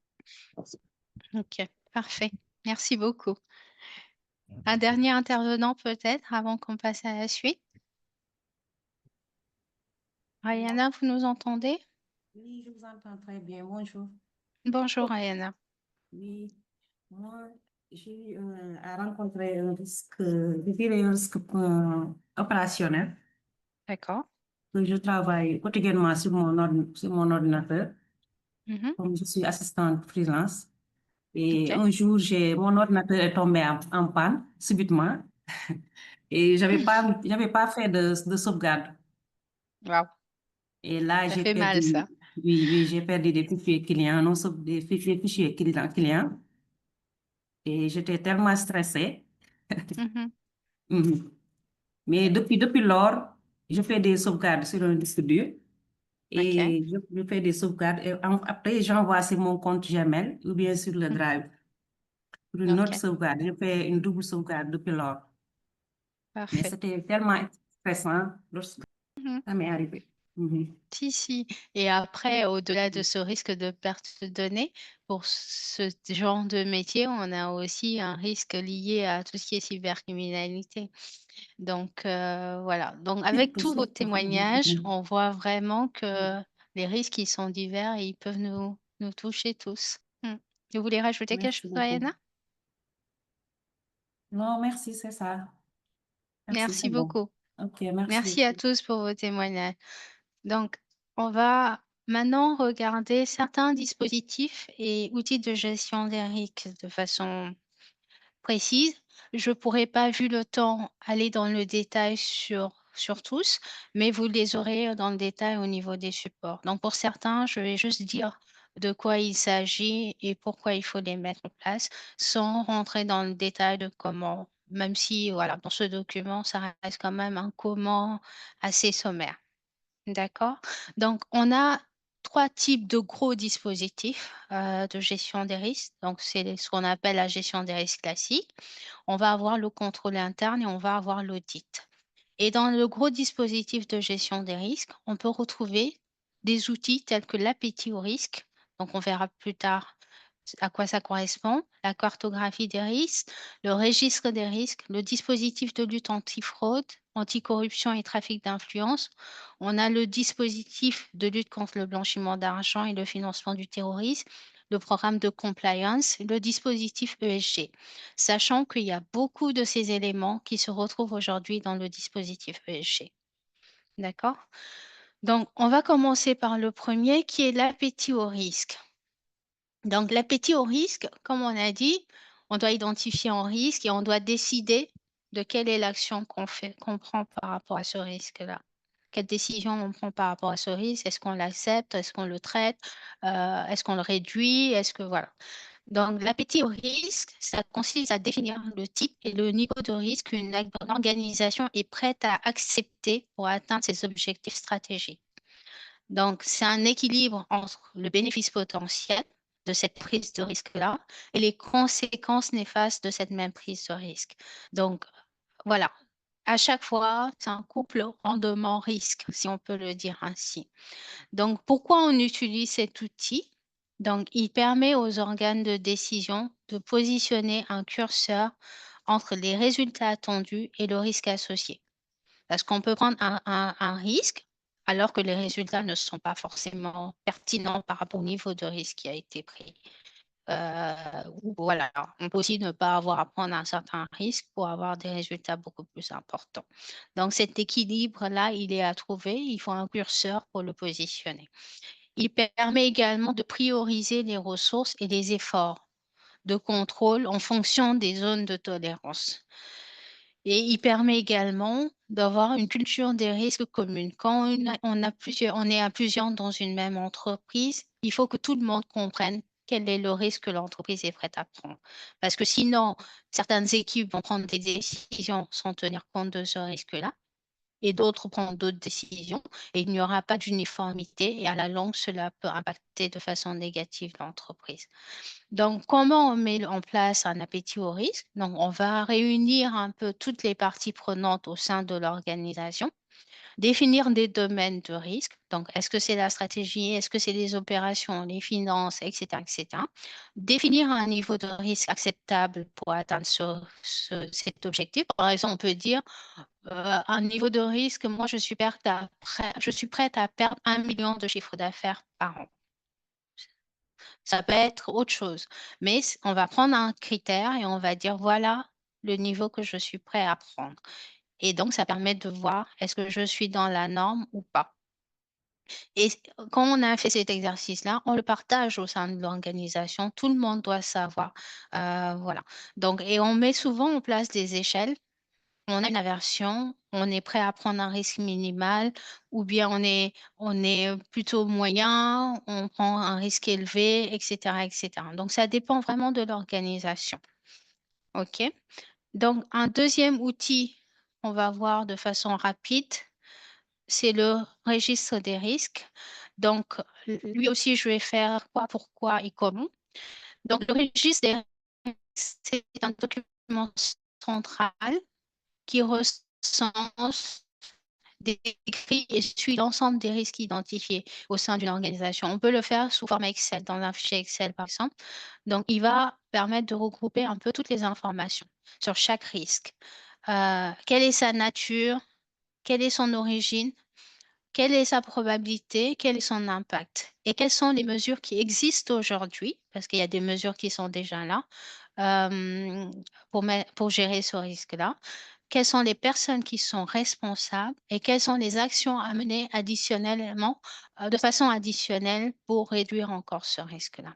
Merci. ok. Parfait. Merci beaucoup. Un dernier intervenant peut-être avant qu'on passe à la suite. Ayana, vous nous entendez? Oui, je vous entends très bien. Bonjour. Bonjour Ayana. Oui, moi, j'ai eu à rencontrer un risque, je dirais un risque opérationnel. D'accord. Que je travaille quotidiennement sur sur mon ordinateur, Mhm. comme je suis assistante freelance. Et Ok. un jour, mon ordinateur est tombé en panne subitement et j'avais pas fait de sauvegarde. Wow. Et là, Ça j'ai fait mal perdu, ça. oui, j'ai perdu des fichiers clients, non des fichiers clients. Et j'étais tellement stressée. Mhm. Mhm. Mais depuis lors, je fais des sauvegardes sur un disque dur Ok. et je fais des sauvegardes. Et après, j'envoie sur mon compte Gmail ou bien sur le Mm. Drive pour une autre Ok. sauvegarde. Je fais une double sauvegarde depuis lors. Mais Parfait. c'était tellement stressant lorsque Mhm. ça m'est arrivé. Mhm. Si, si. Et après, au-delà de ce risque de perte de données, pour ce genre de métier, on a aussi un risque lié à tout ce qui est cybercriminalité. Donc, voilà. Donc, avec tous vos Surtout. témoignages, on voit vraiment que les risques, ils sont divers et ils peuvent nous toucher tous. Mm. Vous voulez rajouter quelque Merci chose, beaucoup. Diana? Non, merci, c'est ça. Merci, c'est Merci bon. beaucoup. Ok, merci. Merci à tous pour vos témoignages. Donc, on va maintenant regarder certains dispositifs et outils de gestion des risques de façon précise. Je ne pourrais pas, vu le temps, aller dans le détail sur tous, mais vous les aurez dans le détail au niveau des supports. Donc, pour certains, je vais juste dire de quoi il s'agit et pourquoi il faut les mettre en place, sans rentrer dans le détail de comment, même si, voilà, dans ce document, ça reste quand même un comment assez sommaire. D'accord. Donc, on a 3 types de gros dispositifs, de gestion des risques. Donc, c'est ce qu'on appelle la gestion des risques classique. On va avoir le contrôle interne et on va avoir l'audit. Et dans le gros dispositif de gestion des risques, on peut retrouver des outils tels que l'appétit au risque. Donc, on verra plus tard à quoi ça correspond, la cartographie des risques, le registre des risques, le dispositif de lutte antifraude, anticorruption et trafic d'influence. On a le dispositif de lutte contre le blanchiment d'argent et le financement du terrorisme, le programme de compliance, le dispositif ESG, sachant qu'il y a beaucoup de ces éléments qui se retrouvent aujourd'hui dans le dispositif ESG. D'accord? Donc, on va commencer par le premier qui est l'appétit au risque. Donc, l'appétit au risque, comme on a dit, on doit identifier un risque et on doit décider de quelle est l'action qu'on prend par rapport à ce risque-là. Quelle décision on prend par rapport à ce risque? Est-ce qu'on l'accepte? Est-ce qu'on le traite? Est-ce qu'on le réduit? Est-ce que voilà. Donc, l'appétit au risque, ça consiste à définir le type et le niveau de risque qu'une organisation est prête à accepter pour atteindre ses objectifs stratégiques. Donc, c'est un équilibre entre le bénéfice potentiel de cette prise de risque-là et les conséquences néfastes de cette même prise de risque. Donc, voilà. À chaque fois, c'est un couple rendement-risque, si on peut le dire ainsi. Donc, pourquoi on utilise cet outil? Donc, il permet aux organes de décision de positionner un curseur entre les résultats attendus et le risque associé. Parce qu'on peut prendre un risque alors que les résultats ne sont pas forcément pertinents par rapport au niveau de risque qui a été pris. Ou voilà, on peut aussi ne pas avoir à prendre un certain risque pour avoir des résultats beaucoup plus importants. Donc cet équilibre-là, il est à trouver, il faut un curseur pour le positionner. Il permet également de prioriser les ressources et les efforts de contrôle en fonction des zones de tolérance. Et il permet également d'avoir une culture des risques commune. Quand on est à plusieurs dans une même entreprise, il faut que tout le monde comprenne quel est le risque que l'entreprise est prête à prendre. Parce que sinon, certaines équipes vont prendre des décisions sans tenir compte de ce risque-là et d'autres prendre d'autres décisions et il n'y aura pas d'uniformité et à la longue, cela peut impacter de façon négative l'entreprise. Donc, comment on met en place un appétit au risque? Donc, on va réunir un peu toutes les parties prenantes au sein de l'organisation définir des domaines de risque. Donc, est-ce que c'est la stratégie, est-ce que c'est les opérations, les finances, etc., etc. Définir un niveau de risque acceptable pour atteindre cet objectif. Par exemple, on peut dire un niveau de risque, moi, je suis prête à perdre 1 million de chiffre d'affaires par an. Ça peut être autre chose, mais on va prendre un critère et on va dire, voilà le niveau que je suis prêt à prendre. Et donc, ça permet de voir est-ce que je suis dans la norme ou pas. Et quand on a fait cet exercice-là, on le partage au sein de l'organisation. Tout le monde doit savoir. Voilà. Donc, et on met souvent en place des échelles. On a une aversion, on est prêt à prendre un risque minimal, ou bien on est plutôt moyen, on prend un risque élevé, etc., etc. Donc, ça dépend vraiment de l'organisation. OK? Donc, un deuxième outil qu'on va voir de façon rapide, c'est le registre des risques. Donc, lui aussi, je vais faire quoi, pourquoi et comment. Donc, le registre des risques, c'est un document central qui recense, décrit et suit l'ensemble des risques identifiés au sein d'une organisation. On peut le faire sous forme Excel, dans un fichier Excel, par exemple. Donc, il va permettre de regrouper un peu toutes les informations sur chaque risque. Quelle est sa nature? Quelle est son origine? Quelle est sa probabilité? Quel est son impact? Et quelles sont les mesures qui existent aujourd'hui? Parce qu'il y a des mesures qui sont déjà là pour gérer ce risque-là. Quelles sont les personnes qui sont responsables et quelles sont les actions à mener additionnellement, de façon additionnelle pour réduire encore ce risque-là.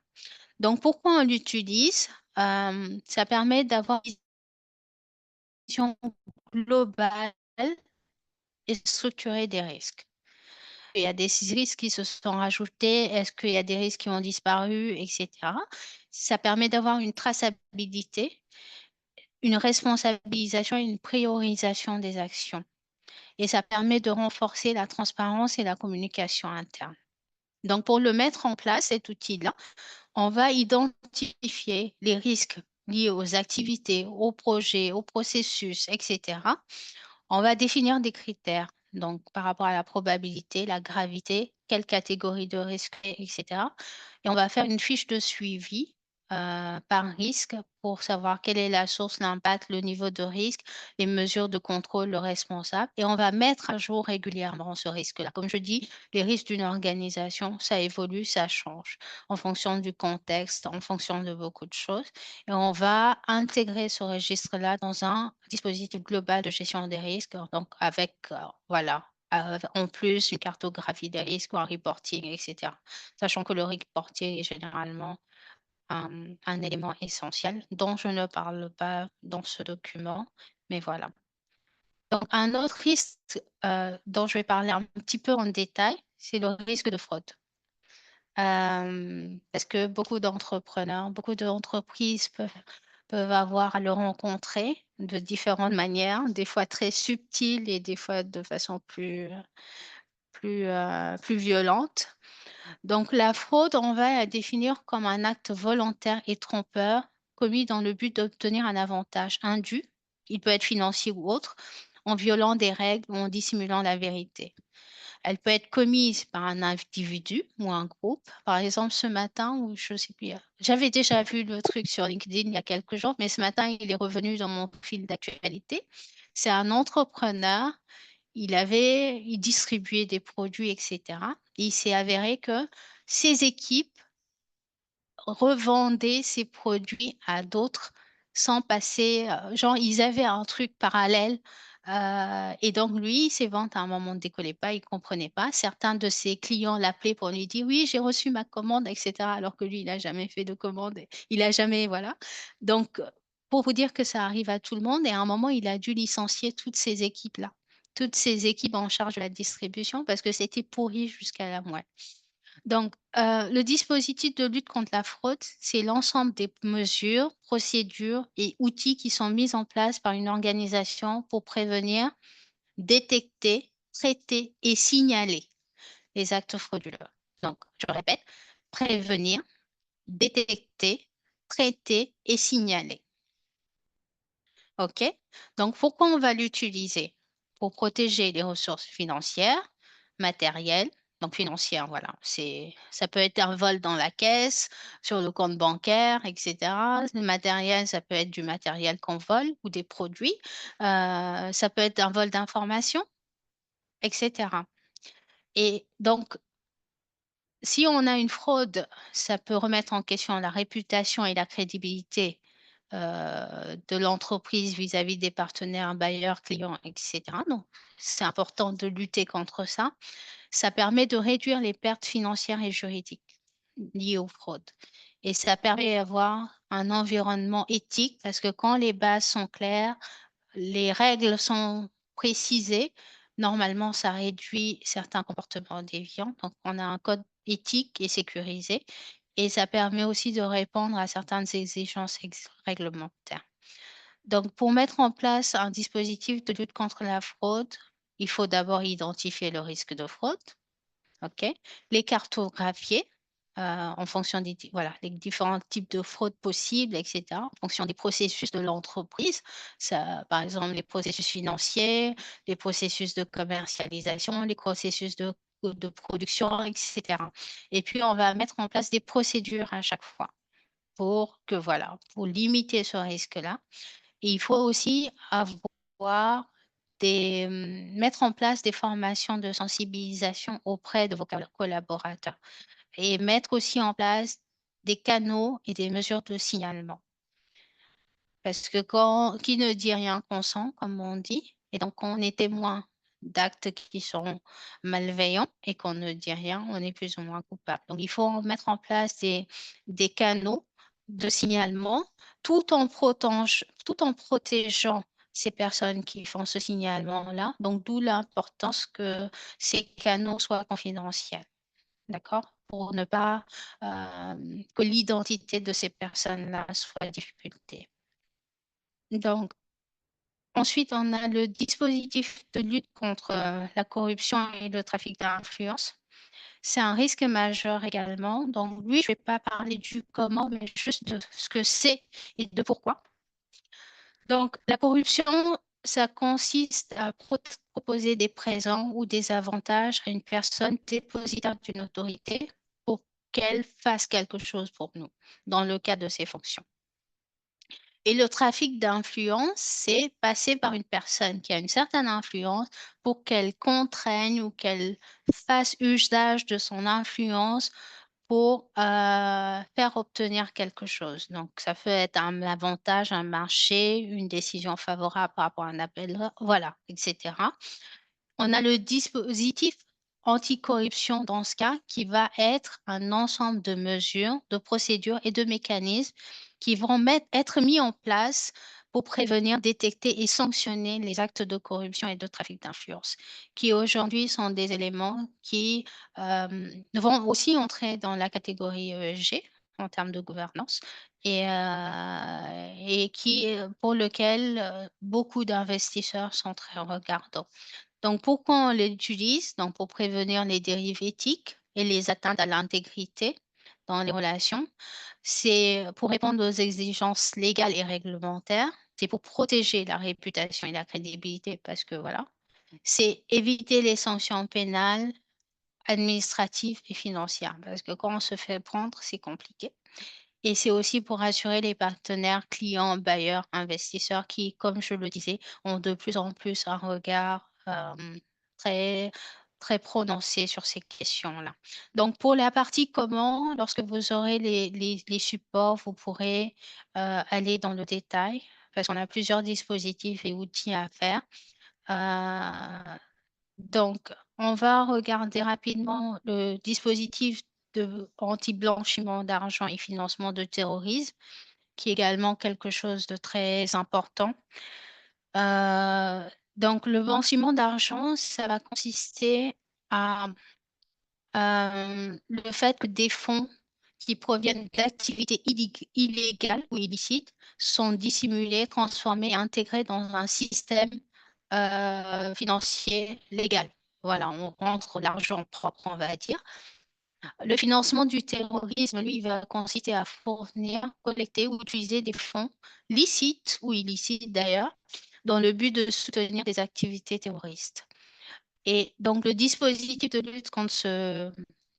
Donc, pourquoi on l'utilise? Ça permet d'avoir une vision globale et structurée des risques. Il y a des risques qui se sont rajoutés, est-ce qu'il y a des risques qui ont disparu, etc. Ça permet d'avoir une traçabilité, une responsabilisation et une priorisation des actions. Et ça permet de renforcer la transparence et la communication interne. Donc, pour le mettre en place, cet outil-là, on va identifier les risques liés aux activités, aux projets, aux processus, etc. On va définir des critères, donc par rapport à la probabilité, la gravité, quelle catégorie de risque, etc. Et on va faire une fiche de suivi par risque pour savoir quelle est la source, l'impact, le niveau de risque, les mesures de contrôle, le responsable. Et on va mettre à jour régulièrement ce risque-là. Comme je dis, les risques d'une organisation, ça évolue, ça change en fonction du contexte, en fonction de beaucoup de choses. Et on va intégrer ce registre-là dans un dispositif global de gestion des risques, donc avec, voilà, en plus une cartographie des risques ou un reporting, etc. Sachant que le reporting est généralement un élément essentiel dont je ne parle pas dans ce document, mais voilà. Donc, un autre risque dont je vais parler un petit peu en détail, c'est le risque de fraude. Parce que beaucoup d'entrepreneurs, beaucoup d'entreprises peuvent avoir à le rencontrer de différentes manières, des fois très subtiles et des fois de façon plus violente. Donc, la fraude, on va la définir comme un acte volontaire et trompeur commis dans le but d'obtenir un avantage indu, il peut être financier ou autre, en violant des règles ou en dissimulant la vérité. Elle peut être commise par un individu ou un groupe. Par exemple, ce matin, ou je sais plus, j'avais déjà vu le truc sur LinkedIn il y a quelques jours, mais ce matin, il est revenu dans mon fil d'actualité. C'est un entrepreneur, il distribuait des produits, etc. Et il s'est avéré que ses équipes revendaient ces produits à d'autres sans passer, genre ils avaient un truc parallèle, et donc lui, ses ventes à un moment ne décollaient pas, il ne comprenait pas. Certains de ses clients l'appelaient pour lui dire: «Oui, j'ai reçu ma commande» et cetera, alors que lui, il n'a jamais fait de commande et il a jamais voilà. Donc, pour vous dire que ça arrive à tout le monde et à un moment, il a dû licencier toutes ces équipes-là, toutes ces équipes en charge de la distribution parce que c'était pourri jusqu'à la moelle. Donc, le dispositif de lutte contre la fraude, c'est l'ensemble des mesures, procédures et outils qui sont mis en place par une organisation pour prévenir, détecter, traiter et signaler les actes frauduleux. Donc, je répète, prévenir, détecter, traiter et signaler. OK? Donc, pourquoi on va l'utiliser? pour protéger les ressources financières, matérielles, donc financières, voilà. Ça peut être un vol dans la caisse, sur le compte bancaire, etc. Le matériel, ça peut être du matériel qu'on vole ou des produits. Ça peut être un vol d'informations, etc. Et donc, si on a une fraude, ça peut remettre en question la réputation et la crédibilité de l'entreprise vis-à-vis des partenaires, bailleurs, clients, etc. Donc, c'est important de lutter contre ça. Ça permet de réduire les pertes financières et juridiques liées aux fraudes. Et ça permet d'avoir un environnement éthique parce que quand les bases sont claires, les règles sont précisées, normalement, ça réduit certains comportements déviants. Donc, on a un code éthique et sécurisé et ça permet aussi de répondre à certaines exigences réglementaires. Donc, pour mettre en place un dispositif de lutte contre la fraude, il faut d'abord identifier le risque de fraude, OK? Les cartographier en fonction des voilà, les différents types de fraudes possibles, etc., en fonction des processus de l'entreprise. Ça, par exemple, les processus financiers, les processus de commercialisation, les processus de production, etc. Et puis, on va mettre en place des procédures à chaque fois pour que, voilà, pour limiter ce risque-là. Et il faut aussi avoir mettre en place des formations de sensibilisation auprès de vos collaborateurs et mettre aussi en place des canaux et des mesures de signalement. Parce que qui ne dit rien consent, comme on dit, et donc on est témoin d'actes qui sont malveillants et qu'on ne dit rien, on est plus ou moins coupable. Donc il faut mettre en place des canaux de signalement tout en protégeant ces personnes qui font ce signalement-là. Donc d'où l'importance que ces canaux soient confidentiels. D'accord? Pour ne pas que l'identité de ces personnes-là soit difficultée. Donc, ensuite, on a le dispositif de lutte contre la corruption et le trafic d'influence. C'est un risque majeur également. Donc, lui, je ne vais pas parler du comment, mais juste de ce que c'est et de pourquoi. Donc, la corruption, ça consiste à proposer des présents ou des avantages à une personne dépositaire d'une autorité pour qu'elle fasse quelque chose pour nous, dans le cadre de ses fonctions. Et le trafic d'influence, c'est passer par une personne qui a une certaine influence pour qu'elle contraigne ou qu'elle fasse usage de son influence pour faire obtenir quelque chose. Donc, ça peut être un avantage, un marché, une décision favorable par rapport à un appel, voilà, etc. On a le dispositif anticorruption dans ce cas qui va être un ensemble de mesures, de procédures et de mécanismes qui vont être mis en place pour prévenir, détecter et sanctionner les actes de corruption et de trafic d'influence, qui aujourd'hui sont des éléments qui vont aussi entrer dans la catégorie ESG en termes de gouvernance et pour lequel beaucoup d'investisseurs sont très regardants. Donc, pourquoi on l'utilise? Donc, pour prévenir les dérives éthiques et les atteintes à l'intégrité dans les relations. C'est pour répondre aux exigences légales et réglementaires. C'est pour protéger la réputation et la crédibilité parce que voilà. C'est éviter les sanctions pénales, administratives et financières parce que quand on se fait prendre, c'est compliqué. Et c'est aussi pour rassurer les partenaires, clients, bailleurs, investisseurs qui, comme je le disais, ont de plus en plus un regard très, très prononcé sur ces questions-là. Donc, pour la partie comment, lorsque vous aurez les supports, vous pourrez aller dans le détail parce qu'on a plusieurs dispositifs et outils à faire. Donc, on va regarder rapidement le dispositif de anti-blanchiment d'argent et financement de terrorisme, qui est également quelque chose de très important. Donc, le blanchiment d'argent, ça va consister à le fait que des fonds qui proviennent d'activités illégales ou illicites sont dissimulés, transformés, intégrés dans un système financier légal. Voilà, on rentre l'argent propre, on va dire. Le financement du terrorisme, lui, va consister à fournir, collecter ou utiliser des fonds licites ou illicites d'ailleurs, dans le but de soutenir des activités terroristes. Et donc, le dispositif de lutte contre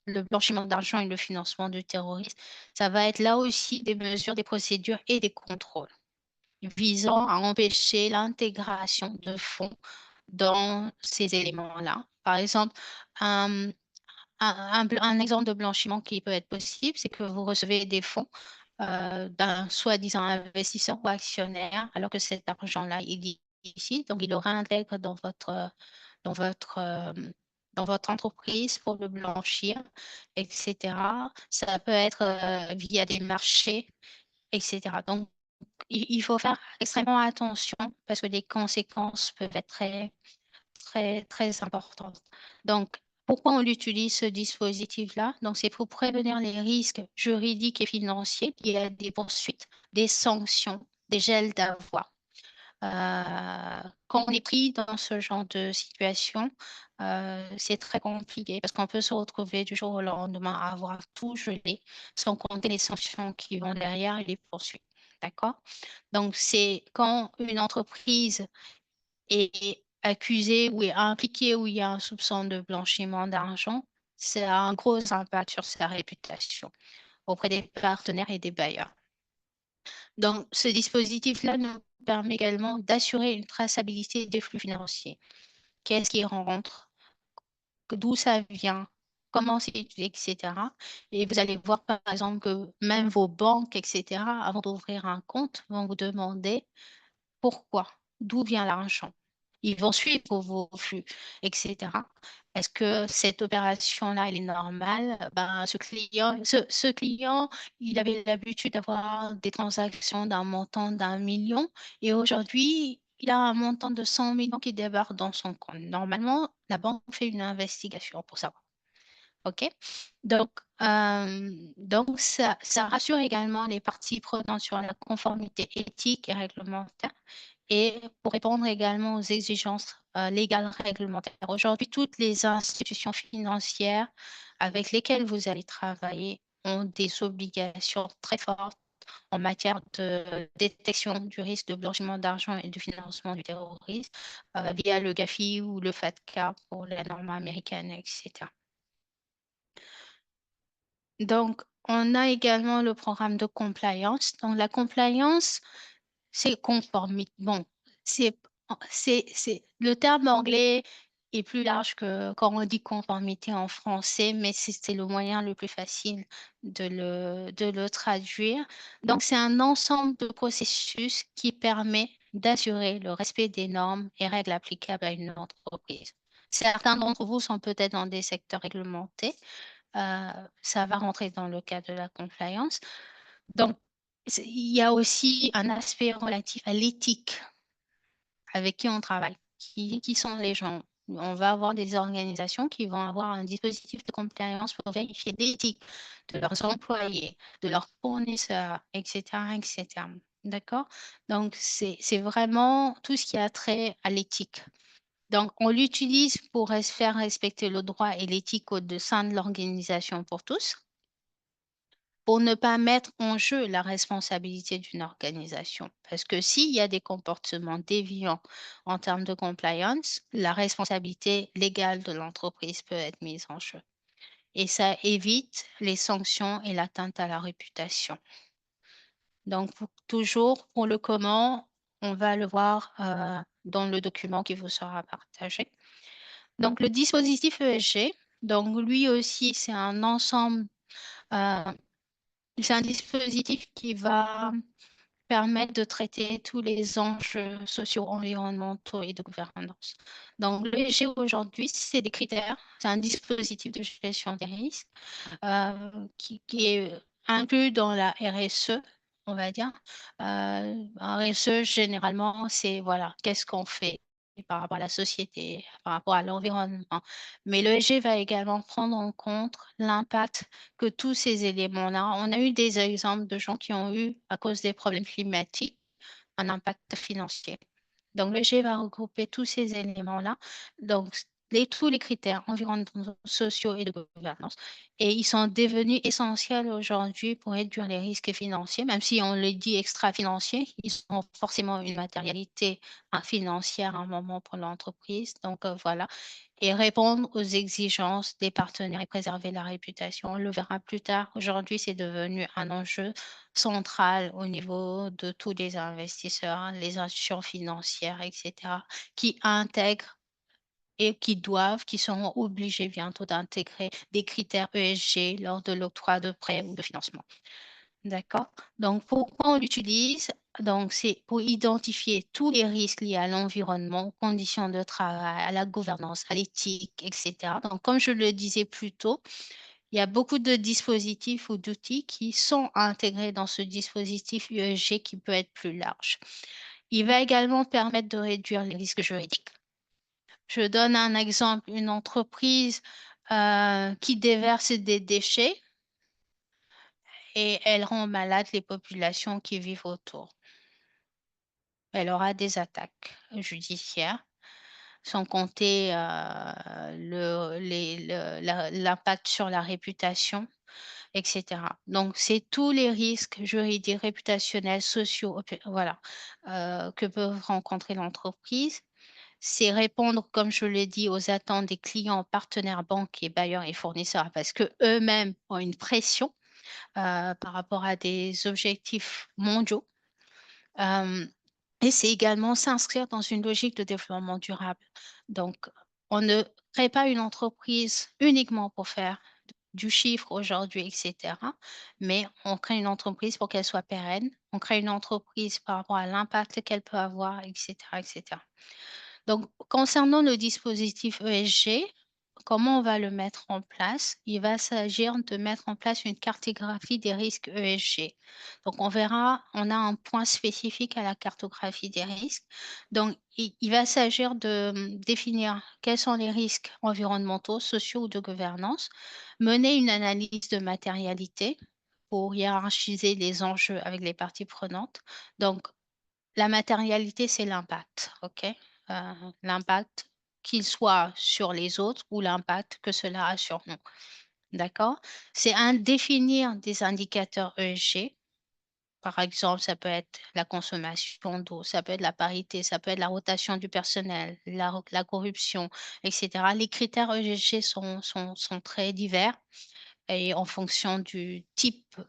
le blanchiment d'argent et le financement du terrorisme, ça va être là aussi des mesures, des procédures et des contrôles visant à empêcher l'intégration de fonds dans ces éléments-là. Par exemple, un exemple de blanchiment qui peut être possible, c'est que vous recevez des fonds d'un soi-disant investisseur ou actionnaire, alors que cet argent-là, il est ici, donc il le réintègre dans votre, euh, dans votre entreprise pour le blanchir, etc. Ça peut être via des marchés, etc. Donc, il faut faire extrêmement attention parce que les conséquences peuvent être très, très, très importantes. Donc, pourquoi on utilise ce dispositif-là? Donc, c'est pour prévenir les risques juridiques et financiers liés à des poursuites, des sanctions, des gels d'avoirs. Quand on est pris dans ce genre de situation, c'est très compliqué parce qu'on peut se retrouver du jour au lendemain à avoir tout gelé, sans compter les sanctions qui vont derrière et les poursuites. D'accord? Donc, c'est quand une entreprise est accusée ou est impliquée ou il y a un soupçon de blanchiment d'argent, ça a un gros impact sur sa réputation auprès des partenaires et des bailleurs. Donc, ce dispositif-là nous permet également d'assurer une traçabilité des flux financiers. Qu'est-ce qui rentre? D'où ça vient? Comment c'est utilisé, etc. Et vous allez voir, par exemple, que même vos banques, etc., avant d'ouvrir un compte, vont vous demander pourquoi, d'où vient l'argent. Ils vont suivre vos flux, etc. Est-ce que cette opération-là, elle est normale? Ben, ce client, il avait l'habitude d'avoir des transactions d'un montant d'1 million et aujourd'hui, il a un montant de 100 millions qui débarque dans son compte. Normalement, la banque fait une investigation pour savoir. OK? Donc, ça rassure également les parties prenantes sur la conformité éthique et réglementaire et pour répondre également aux exigences légales réglementaires. Aujourd'hui, toutes les institutions financières avec lesquelles vous allez travailler ont des obligations très fortes en matière de détection du risque de blanchiment d'argent et de financement du terrorisme via le GAFI ou le FATCA pour la norme américaine, etc. Donc, on a également le programme de compliance. Donc, la compliance, c'est conformité. Bon, le terme anglais est plus large que quand on dit conformité en français, mais c'est le moyen le plus facile de le traduire. Donc, c'est un ensemble de processus qui permet d'assurer le respect des normes et règles applicables à une entreprise. Certains d'entre vous sont peut-être dans des secteurs réglementés. Ça va rentrer dans le cadre de la compliance. Donc, il y a aussi un aspect relatif à l'éthique avec qui on travaille, qui sont les gens. On va avoir des organisations qui vont avoir un dispositif de compliance pour vérifier l'éthique de leurs employés, de leurs fournisseurs, etc., etc. D'accord? Donc, c'est vraiment tout ce qui a trait à l'éthique. Donc, on l'utilise pour faire respecter le droit et l'éthique au sein de l'organisation pour tous, pour ne pas mettre en jeu la responsabilité d'une organisation. Parce que s'il y a des comportements déviants en termes de compliance, la responsabilité légale de l'entreprise peut être mise en jeu. Et ça évite les sanctions et l'atteinte à la réputation. Donc, toujours pour le comment, on va le voir dans le document qui vous sera partagé. Donc, le dispositif ESG, donc lui aussi, c'est un ensemble, c'est un dispositif qui va permettre de traiter tous les enjeux socio-environnementaux et de gouvernance. Donc, l'ESG aujourd'hui, c'est des critères, c'est un dispositif de gestion des risques qui est inclus dans la RSE, on va dire. Un RSE, généralement, c'est voilà, qu'est-ce qu'on fait par rapport à la société, par rapport à l'environnement. Mais l'ESG va également prendre en compte l'impact que tous ces éléments-là, on a eu des exemples de gens qui ont eu, à cause des problèmes climatiques, un impact financier. Donc, l'ESG va regrouper tous ces éléments-là. Donc, tous les critères environnementaux, sociaux et de gouvernance. Et ils sont devenus essentiels aujourd'hui pour réduire les risques financiers, même si on le dit extra-financiers, ils ont forcément une matérialité financière à un moment pour l'entreprise. Donc voilà, et répondre aux exigences des partenaires et préserver la réputation. On le verra plus tard. Aujourd'hui, c'est devenu un enjeu central au niveau de tous les investisseurs, les institutions financières, etc., qui intègrent et qui seront obligés bientôt d'intégrer des critères ESG lors de l'octroi de prêts ou de financement. D'accord? Donc, pourquoi on l'utilise? Donc, c'est pour identifier tous les risques liés à l'environnement, aux conditions de travail, à la gouvernance, à l'éthique, etc. Donc, comme je le disais plus tôt, il y a beaucoup de dispositifs ou d'outils qui sont intégrés dans ce dispositif ESG qui peut être plus large. Il va également permettre de réduire les risques juridiques. Je donne un exemple, une entreprise qui déverse des déchets et elle rend malade les populations qui vivent autour. Elle aura des attaques judiciaires, sans compter l'impact sur la réputation, etc. Donc, c'est tous les risques juridiques, réputationnels, sociaux, voilà, que peuvent rencontrer l'entreprise. C'est répondre, comme je l'ai dit, aux attentes des clients, partenaires, banques, bailleurs et fournisseurs, parce que eux-mêmes ont une pression par rapport à des objectifs mondiaux. Et c'est également s'inscrire dans une logique de développement durable. Donc, on ne crée pas une entreprise uniquement pour faire du chiffre aujourd'hui, etc. Mais on crée une entreprise pour qu'elle soit pérenne. On crée une entreprise par rapport à l'impact qu'elle peut avoir, etc., etc. Donc, concernant le dispositif ESG, comment on va le mettre en place? Il va s'agir de mettre en place une cartographie des risques ESG. Donc, on verra, on a un point spécifique à la cartographie des risques. Donc, il va s'agir de définir quels sont les risques environnementaux, sociaux ou de gouvernance, mener une analyse de matérialité pour hiérarchiser les enjeux avec les parties prenantes. Donc, la matérialité, c'est l'impact, OK? L'impact, qu'il soit sur les autres ou l'impact que cela a sur nous, d'accord? C'est définir des indicateurs ESG. Par exemple, ça peut être la consommation d'eau, ça peut être la parité, ça peut être la rotation du personnel, la corruption, etc. Les critères ESG sont très divers et en fonction du type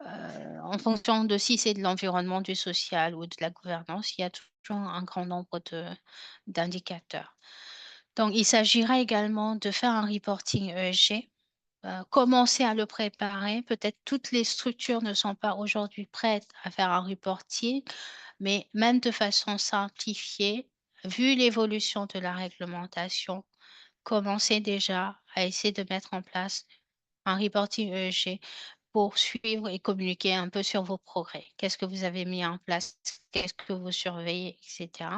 en fonction de si c'est de l'environnement, du social ou de la gouvernance, il y a toujours un grand nombre d'indicateurs. Donc, il s'agira également de faire un reporting ESG, commencer à le préparer. Peut-être toutes les structures ne sont pas aujourd'hui prêtes à faire un reporting, mais même de façon simplifiée, vu l'évolution de la réglementation, commencez déjà à essayer de mettre en place un reporting ESG pour suivre et communiquer un peu sur vos progrès. Qu'est-ce que vous avez mis en place? Qu'est-ce que vous surveillez, etc.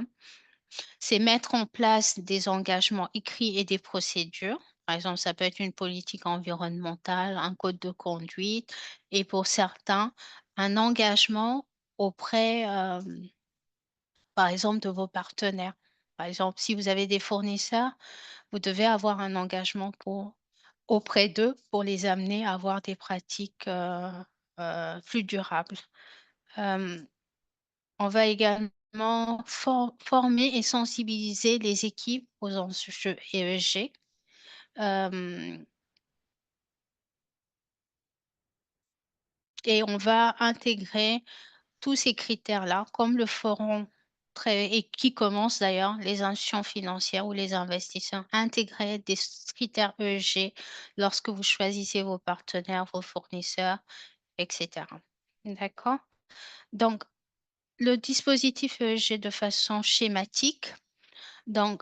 C'est mettre en place des engagements écrits et des procédures. Par exemple, ça peut être une politique environnementale, un code de conduite et pour certains, un engagement auprès, par exemple, de vos partenaires. Par exemple, si vous avez des fournisseurs, vous devez avoir un engagement auprès d'eux pour les amener à avoir des pratiques plus durables. Euh, on va également former et sensibiliser les équipes aux enjeux ESG. Et on va intégrer tous ces critères-là, comme le feront et qui commencent d'ailleurs les institutions financières ou les investisseurs, intégrer des critères ESG lorsque vous choisissez vos partenaires, vos fournisseurs, etc. D'accord? Donc, le dispositif ESG de façon schématique. Donc,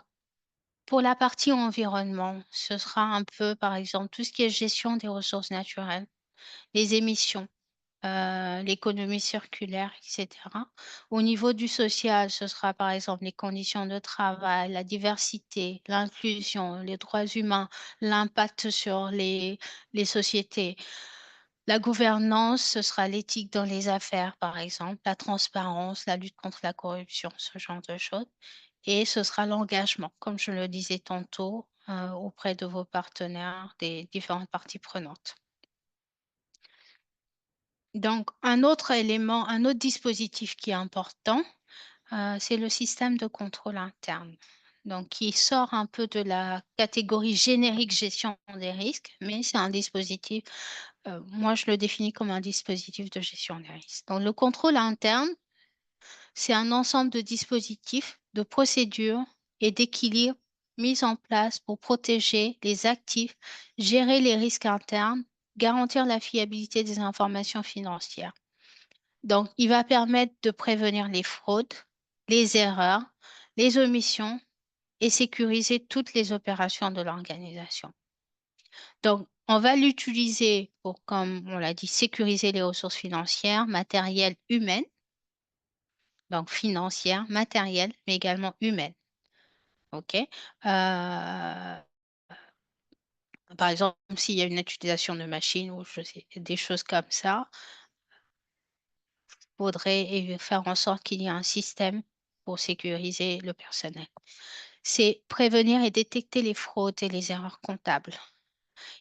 pour la partie environnement, ce sera un peu, par exemple, tout ce qui est gestion des ressources naturelles, les émissions, l'économie circulaire, etc. Au niveau du social, ce sera par exemple les conditions de travail, la diversité, l'inclusion, les droits humains, l'impact sur les sociétés. La gouvernance, ce sera l'éthique dans les affaires, par exemple, la transparence, la lutte contre la corruption, ce genre de choses. et ce sera l'engagement, comme je le disais tantôt, auprès de vos partenaires, des différentes parties prenantes. Donc, un autre élément, un autre dispositif qui est important, c'est le système de contrôle interne. Donc, qui sort un peu de la catégorie générique gestion des risques, mais c'est un dispositif, moi je le définis comme un dispositif de gestion des risques. Donc, le contrôle interne, c'est un ensemble de dispositifs, de procédures et d'équilibres mis en place pour protéger les actifs, gérer les risques internes, garantir la fiabilité des informations financières. Donc, il va permettre de prévenir les fraudes, les erreurs, les omissions et sécuriser toutes les opérations de l'organisation. Donc, on va l'utiliser pour, comme on l'a dit, sécuriser les ressources financières, matérielles, humaines, donc financières, matérielles, mais également humaines. OK? Par exemple, s'il y a une utilisation de machines ou je sais, des choses comme ça, faudrait faire en sorte qu'il y ait un système pour sécuriser le personnel. C'est prévenir et détecter les fraudes et les erreurs comptables.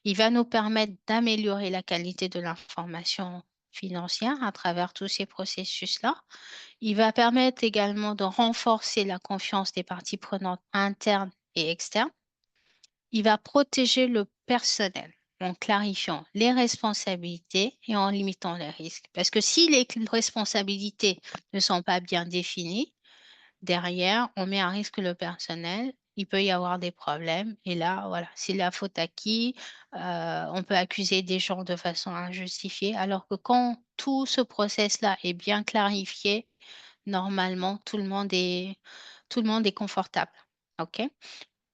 Il va nous permettre d'améliorer la qualité de l'information financière à travers tous ces processus-là. Il va permettre également de renforcer la confiance des parties prenantes internes et externes. Il va protéger le personnel en clarifiant les responsabilités et en limitant les risques. Parce que si les responsabilités ne sont pas bien définies, derrière, on met à risque le personnel, il peut y avoir des problèmes. Et là, voilà, c'est la faute à qui? On peut accuser des gens de façon injustifiée. Alors que quand tout ce process-là est bien clarifié, normalement, tout le monde est confortable. OK?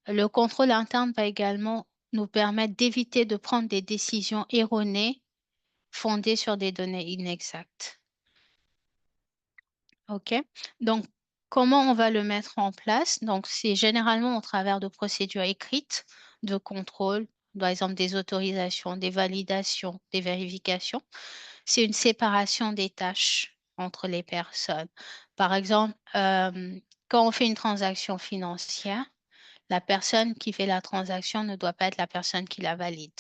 Le contrôle interne va également nous permettre d'éviter de prendre des décisions erronées fondées sur des données inexactes. OK? Donc, comment on va le mettre en place? Donc, c'est généralement au travers de procédures écrites de contrôle, par exemple des autorisations, des validations, des vérifications. C'est une séparation des tâches entre les personnes. Par exemple, quand on fait une transaction financière, la personne qui fait la transaction ne doit pas être la personne qui la valide.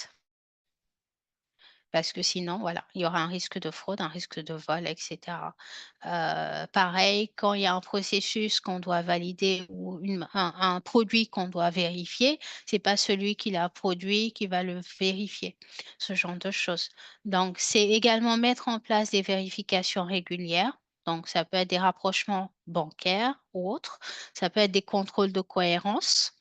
Parce que sinon, voilà, il y aura un risque de fraude, un risque de vol, et cetera. Pareil, quand il y a un processus qu'on doit valider ou un produit qu'on doit vérifier, c'est pas celui qui l'a produit qui va le vérifier, ce genre de choses. Donc, c'est également mettre en place des vérifications régulières. Donc, ça peut être des rapprochements bancaires ou autres. Ça peut être des contrôles de cohérence.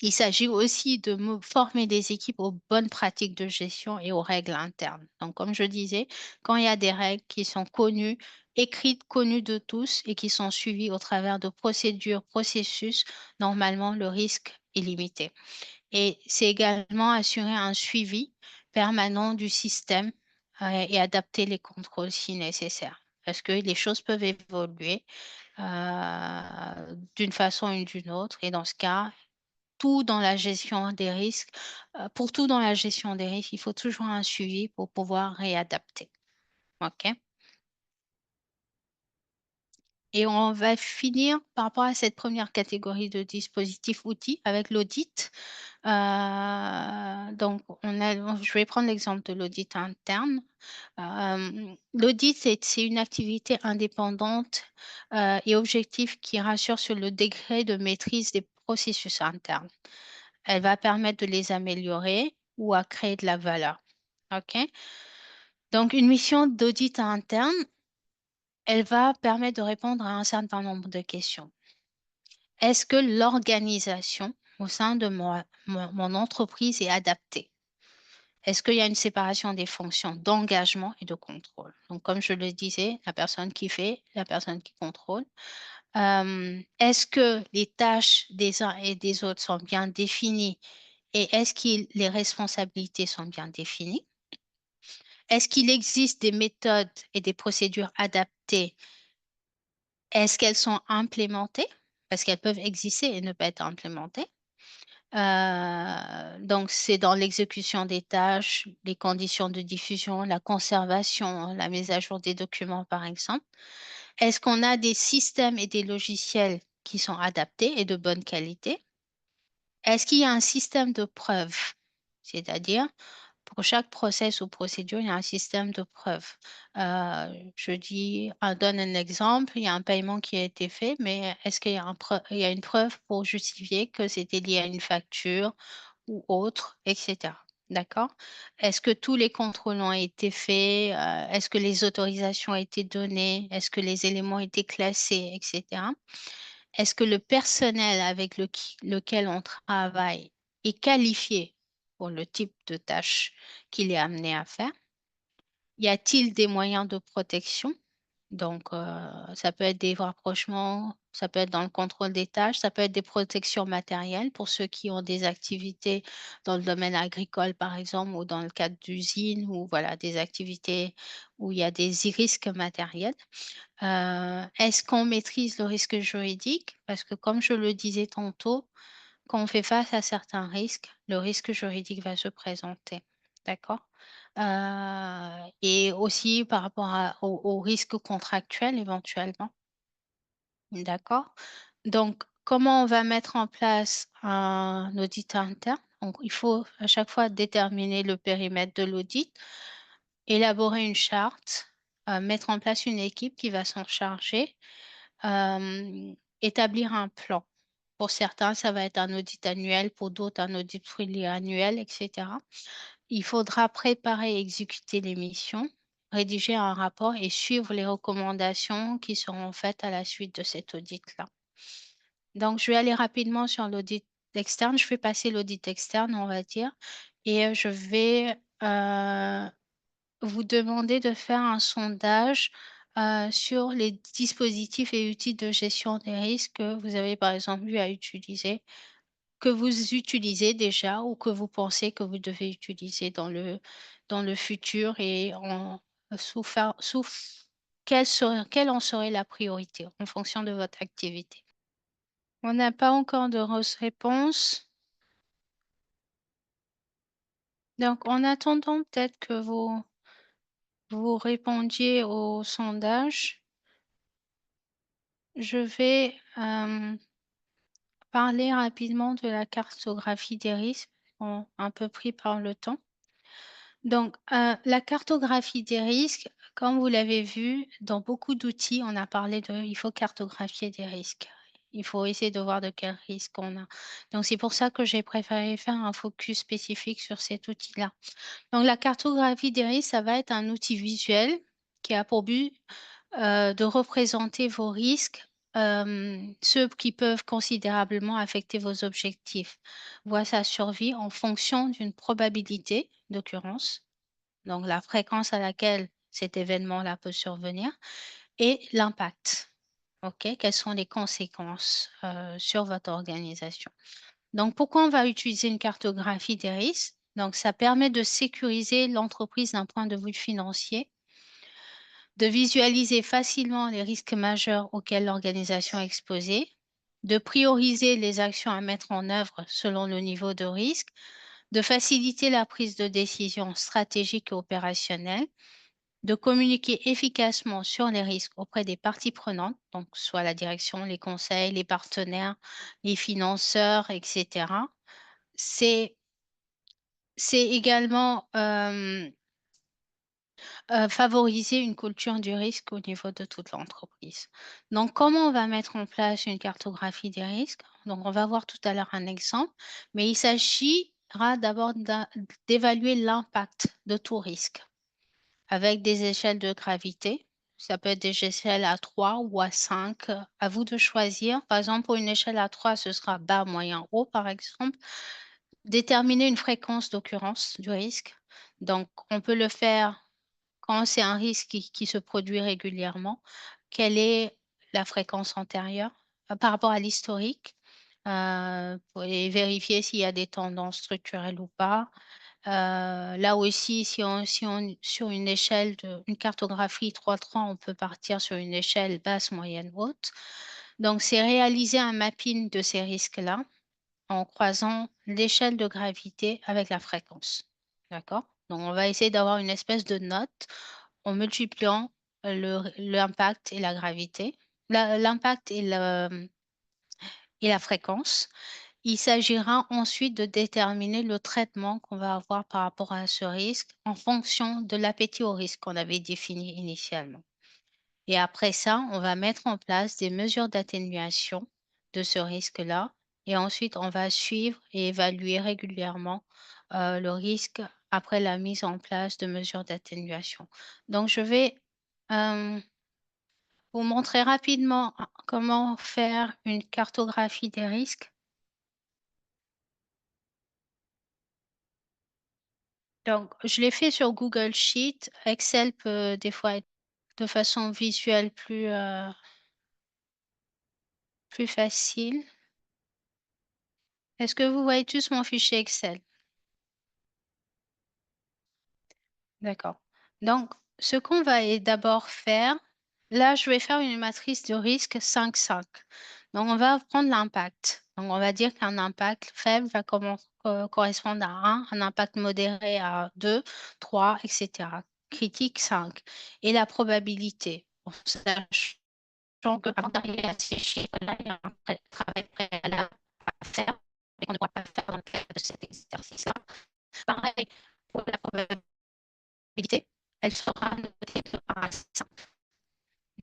Il s'agit aussi de former des équipes aux bonnes pratiques de gestion et aux règles internes. Donc, comme je disais, quand il y a des règles qui sont connues, écrites, connues de tous et qui sont suivies au travers de procédures, processus, normalement, le risque est limité. Et c'est également assurer un suivi permanent du système et adapter les contrôles si nécessaire. Parce que les choses peuvent évoluer d'une façon ou d'une autre. Et dans ce cas, tout dans la gestion des risques, pour tout dans la gestion des risques, il faut toujours un suivi pour pouvoir réadapter. OK? Et on va finir par rapport à cette première catégorie de dispositifs outils avec l'audit. Donc je vais prendre l'exemple de l'audit interne. L'audit, c'est une activité indépendante, et objective qui rassure sur le degré de maîtrise des processus internes. Elle va permettre de les améliorer ou à créer de la valeur. OK? Donc, une mission d'audit interne, elle va permettre de répondre à un certain nombre de questions. Est-ce que l'organisation au sein de mon entreprise est adaptée? Est-ce qu'il y a une séparation des fonctions d'engagement et de contrôle? Donc, comme je le disais, la personne qui fait, la personne qui contrôle. Est-ce que les tâches des uns et des autres sont bien définies et est-ce que les responsabilités sont bien définies? Est-ce qu'il existe des méthodes et des procédures adaptées? Est-ce qu'elles sont implémentées? Parce qu'elles peuvent exister et ne pas être implémentées. Donc, c'est dans l'exécution des tâches, les conditions de diffusion, la conservation, la mise à jour des documents, par exemple. Est-ce qu'on a des systèmes et des logiciels qui sont adaptés et de bonne qualité? Est-ce qu'il y a un système de preuve? C'est-à-dire, pour chaque process ou procédure, il y a un système de preuve. Donne un exemple, il y a un paiement qui a été fait, mais est-ce qu'il y a il y a une preuve pour justifier que c'était lié à une facture ou autre, et cetera. D'accord? Est-ce que tous les contrôles ont été faits? Est-ce que les autorisations ont été données? Est-ce que les éléments ont été classés, et cetera? Est-ce que le personnel avec lequel on travaille est qualifié pour le type de tâche qu'il est amené à faire? Y a-t-il des moyens de protection? Donc, ça peut être des rapprochements, ça peut être dans le contrôle des tâches, ça peut être des protections matérielles pour ceux qui ont des activités dans le domaine agricole, par exemple, ou dans le cadre d'usines ou voilà, des activités où il y a des risques matériels. Est-ce qu'on maîtrise le risque juridique? Parce que comme je le disais tantôt, quand on fait face à certains risques, le risque juridique va se présenter. D'accord? Et aussi par rapport aux risques contractuels éventuellement. D'accord? Donc, comment on va mettre en place un audit interne? Donc, il faut à chaque fois déterminer le périmètre de l'audit, élaborer une charte, mettre en place une équipe qui va s'en charger, établir un plan. Pour certains, ça va être un audit annuel, pour d'autres, un audit annuel, etc. Il faudra préparer et exécuter les missions, rédiger un rapport et suivre les recommandations qui seront faites à la suite de cet audit-là. Donc, je vais aller rapidement sur l'audit externe. Je vais passer l'audit externe, on va dire, et je vais vous demander de faire un sondage sur les dispositifs et outils de gestion des risques que vous avez, par exemple, eu à utiliser, que vous utilisez déjà ou que vous pensez que vous devez utiliser dans le futur et quelle en serait la priorité en fonction de votre activité. On n'a pas encore de réponse. Donc, en attendant peut-être que vous répondiez au sondage, je vais parler rapidement de la cartographie des risques, un peu pris par le temps. Donc, la cartographie des risques, comme vous l'avez vu, dans beaucoup d'outils, on a parlé il faut cartographier des risques. Il faut essayer de voir de quels risques on a. Donc, c'est pour ça que j'ai préféré faire un focus spécifique sur cet outil-là. Donc, la cartographie des risques, ça va être un outil visuel qui a pour but de représenter vos risques, ceux qui peuvent considérablement affecter vos objectifs, voire sa survie en fonction d'une probabilité d'occurrence, donc la fréquence à laquelle cet événement-là peut survenir et l'impact. OK? Quelles sont les conséquences sur votre organisation? Donc, pourquoi on va utiliser une cartographie des risques? Donc, ça permet de sécuriser l'entreprise d'un point de vue financier, de visualiser facilement les risques majeurs auxquels l'organisation est exposée, de prioriser les actions à mettre en œuvre selon le niveau de risque, de faciliter la prise de décision stratégique et opérationnelle, de communiquer efficacement sur les risques auprès des parties prenantes, donc soit la direction, les conseils, les partenaires, les financeurs, etc. C'est également favoriser une culture du risque au niveau de toute l'entreprise. Donc, comment on va mettre en place une cartographie des risques? Donc, on va voir tout à l'heure un exemple, mais il s'agira d'abord d'évaluer l'impact de tout risque avec des échelles de gravité. Ça peut être des échelles à 3 ou à 5. À vous de choisir. Par exemple, pour une échelle à 3, ce sera bas, moyen, haut, par exemple. Déterminer une fréquence d'occurrence du risque. Donc, on peut le faire quand c'est un risque qui se produit régulièrement. Quelle est la fréquence antérieure par rapport à l'historique? Et vérifier s'il y a des tendances structurelles ou pas. Là aussi, si on sur une échelle une cartographie 3-3, on peut partir sur une échelle basse, moyenne, haute. Donc, c'est réaliser un mapping de ces risques-là en croisant l'échelle de gravité avec la fréquence. D'accord? Donc, on va essayer d'avoir une espèce de note en multipliant l'impact et la gravité. L'impact et et la fréquence. Il s'agira ensuite de déterminer le traitement qu'on va avoir par rapport à ce risque en fonction de l'appétit au risque qu'on avait défini initialement. Et après ça, on va mettre en place des mesures d'atténuation de ce risque-là. Et ensuite, on va suivre et évaluer régulièrement le risque après la mise en place de mesures d'atténuation. Donc, je vais vous montrer rapidement comment faire une cartographie des risques. Donc, je l'ai fait sur Google Sheet. Excel peut des fois être de façon visuelle plus facile. Est-ce que vous voyez tous mon fichier Excel? D'accord. Donc, ce qu'on va d'abord faire, là, je vais faire une matrice de risque 5-5. Donc, on va prendre l'impact. Donc, on va dire qu'un impact faible va correspondre à 1, un impact modéré à 2, 3, etc. Critique 5. Et la probabilité. Bon, sachant que avant d'arriver à ces chiffres-là, il y a un travail préalable à faire, mais qu'on ne pourra pas faire dans le cadre de cet exercice-là. Pareil pour la probabilité, elle sera notée de 1 à 5.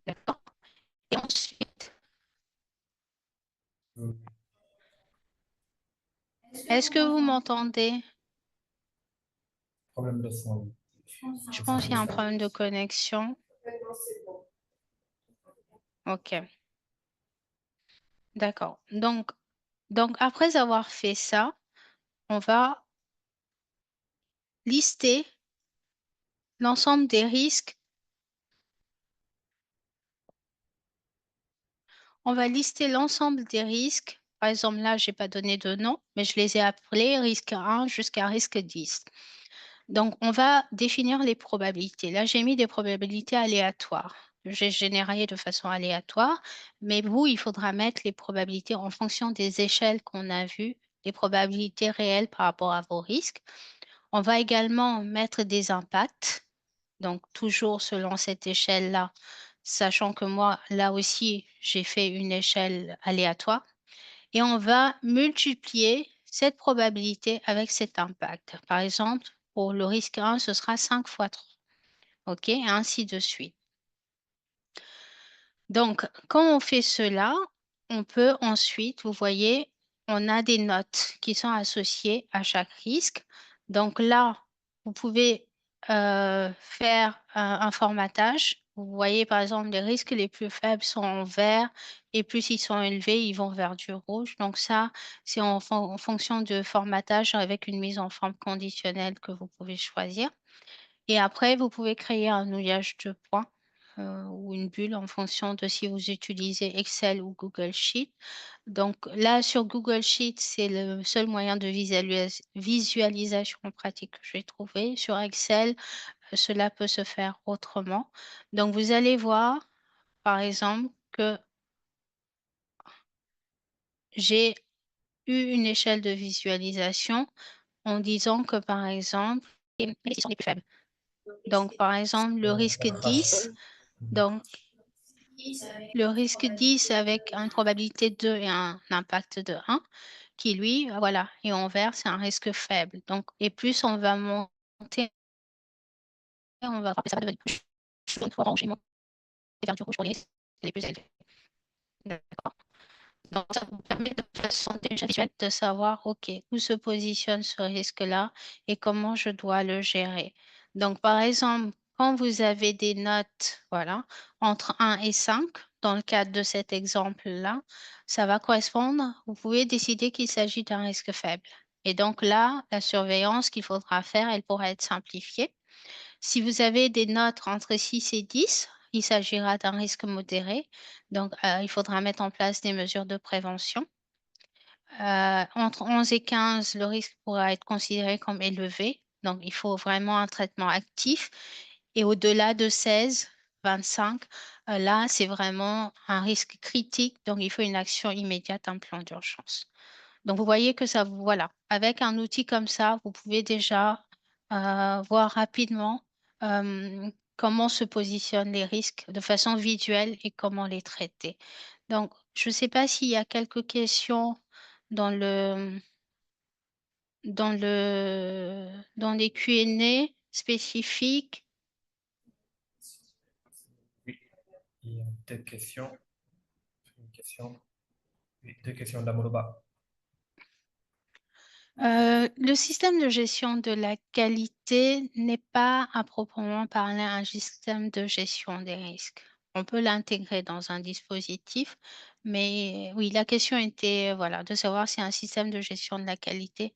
D'accord? Et ensuite, est-ce que vous m'entendez? Problème de son. Je pense qu'il y a un problème de connexion. OK. D'accord. Donc, après avoir fait ça, on va lister l'ensemble des risques. On va lister l'ensemble des risques. Par exemple, là, je n'ai pas donné de nom, mais je les ai appelés risque 1 jusqu'à risque 10. Donc, on va définir les probabilités. Là, j'ai mis des probabilités aléatoires. J'ai généré de façon aléatoire, mais vous, il faudra mettre les probabilités en fonction des échelles qu'on a vues, les probabilités réelles par rapport à vos risques. On va également mettre des impacts, donc toujours selon cette échelle-là, sachant que moi, là aussi, j'ai fait une échelle aléatoire. Et on va multiplier cette probabilité avec cet impact. Par exemple, pour le risque 1, ce sera 5 fois 3. OK? Et ainsi de suite. Donc, quand on fait cela, on peut ensuite, vous voyez, on a des notes qui sont associées à chaque risque. Donc là, vous pouvez faire un formatage. Vous voyez, par exemple, les risques les plus faibles sont en vert et plus ils sont élevés, ils vont vers du rouge. Donc ça, c'est en fonction de formatage avec une mise en forme conditionnelle que vous pouvez choisir. Et après, vous pouvez créer un nouillage de points ou une bulle en fonction de si vous utilisez Excel ou Google Sheet. Donc là, sur Google Sheet, c'est le seul moyen de visualisation pratique que j'ai trouvé. Sur Excel, cela peut se faire autrement. Donc, vous allez voir, par exemple, que j'ai eu une échelle de visualisation en disant que, par exemple, les risques sont les plus faibles. Donc, par exemple, le risque 10, donc le risque 10 avec une probabilité de 2 et un impact de 1, qui lui, voilà, et en vert, c'est un risque faible. Donc, et plus on va monter, on va voir que ça va devenir plus jaune, orange et monter vers du rouge pour les risques les plus élevés. D'accord. Donc, ça vous permet de façon déjà visuelle de savoir, OK, où se positionne ce risque-là et comment je dois le gérer. Donc, par exemple, quand vous avez des notes, voilà, entre 1 et 5, dans le cadre de cet exemple-là, ça va correspondre, vous pouvez décider qu'il s'agit d'un risque faible. Et donc là, la surveillance qu'il faudra faire, elle pourra être simplifiée. Si vous avez des notes entre 6 et 10, il s'agira d'un risque modéré. Donc, il faudra mettre en place des mesures de prévention. Entre 11 et 15, le risque pourra être considéré comme élevé. Donc, il faut vraiment un traitement actif. Et au-delà de 16, 25, là, c'est vraiment un risque critique. Donc, il faut une action immédiate, un plan d'urgence. Donc, vous voyez que ça, voilà, avec un outil comme ça, vous pouvez déjà voir rapidement comment se positionnent les risques de façon visuelle et comment les traiter. Donc, je ne sais pas s'il y a quelques questions dans les Q&A spécifiques. Oui, il y a deux questions. Oui, deux questions d'Amoroba. Le système de gestion de la qualité n'est pas à proprement parler un système de gestion des risques. On peut l'intégrer dans un dispositif, mais oui, la question était voilà, de savoir si un système de gestion de la qualité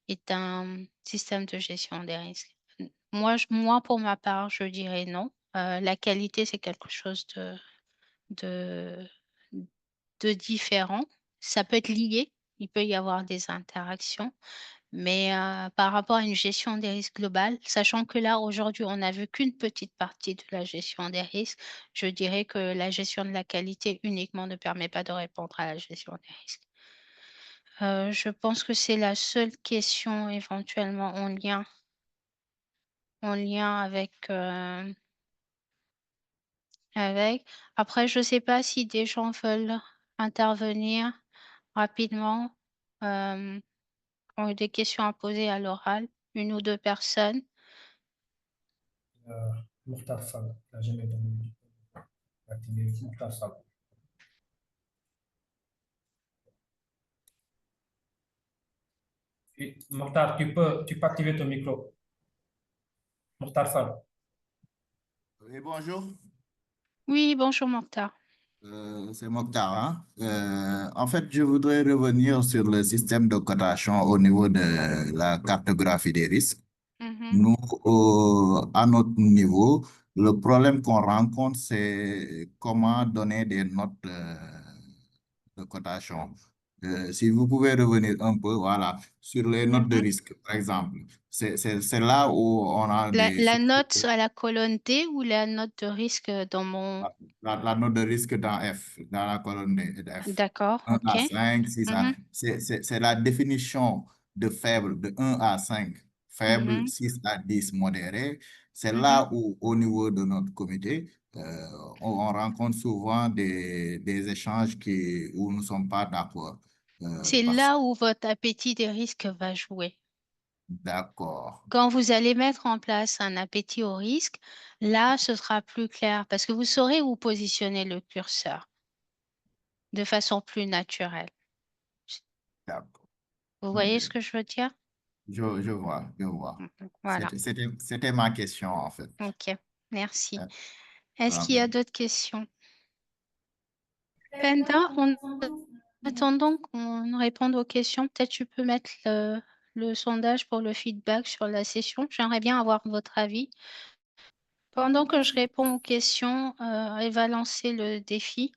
est un système de gestion des risques. Moi, pour ma part, je dirais non. La qualité, c'est quelque chose de, de différent. Ça peut être lié, il peut y avoir des interactions, mais par rapport à une gestion des risques globale, sachant que là, aujourd'hui, on n'a vu qu'une petite partie de la gestion des risques, je dirais que la gestion de la qualité uniquement ne permet pas de répondre à la gestion des risques. Je pense que c'est la seule question éventuellement en lien avec, avec. Après, je ne sais pas si des gens veulent intervenir rapidement, ont eu des questions à poser à l'oral, une ou deux personnes. Mokhtar Fall, n'a jamais donné Mokhtar Fall. Et Mokhtar, tu peux activer ton micro. Mokhtar Fall. Oui, bonjour. Oui, bonjour Mokhtar. C'est Mokhtar, hein. En fait, je voudrais revenir sur le système de cotation au niveau de la cartographie des risques. Mhm. Nous, à notre niveau, le problème qu'on rencontre, c'est comment donner des notes de cotation. Si vous pouvez revenir un peu, voilà, sur les notes de Mhm. risque, par exemple. C'est là où on a La note à la colonne D ou la note de risque dans mon... la note de risque dans F, dans la colonne de F. D'accord, 1 ok. à 5, 6 à... Mhm. C'est la définition de faible de 1 à 5, faible, Mhm. 6 à 10, modéré. C'est Mhm. là où, au niveau de notre comité, on rencontre souvent des échanges où nous ne sommes pas d'accord. C'est là où votre appétit des risques va jouer. D'accord. Quand vous allez mettre en place un appétit au risque, là, ce sera plus clair parce que vous saurez où positionner le curseur de façon plus naturelle. D'accord. Vous Ok. voyez ce que je veux dire? Je vois, je vois. Voilà. C'était ma question, en fait. Ok, merci. Euh, Est-ce qu'il y a d'autres questions? Penda, en attendant qu'on réponde aux questions, peut-être tu peux mettre le sondage pour le feedback sur la session. J'aimerais bien avoir votre avis. Pendant que je réponds aux questions, elle va lancer le défi.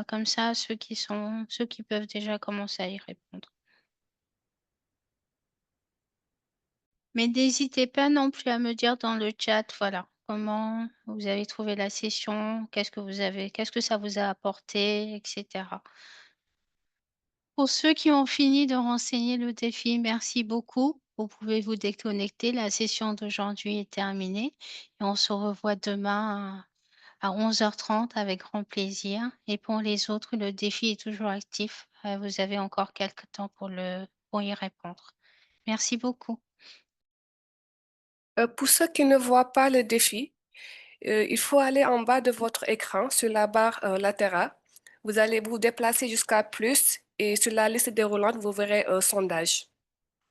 Comme ça, ceux qui peuvent déjà commencer à y répondre. Mais n'hésitez pas non plus à me dire dans le chat, voilà, comment vous avez trouvé la session, qu'est-ce que ça vous a apporté, etc. Pour ceux qui ont fini de renseigner le défi, merci beaucoup. Vous pouvez vous déconnecter. La session d'aujourd'hui est terminée et on se revoit demain à 11h30 avec grand plaisir. Et pour les autres, le défi est toujours actif. Vous avez encore quelques temps pour y répondre. Merci beaucoup. Pour ceux qui ne voient pas le défi, il faut aller en bas de votre écran sur la barre latérale. Vous allez vous déplacer jusqu'à plus et sur la liste déroulante, vous verrez un sondage.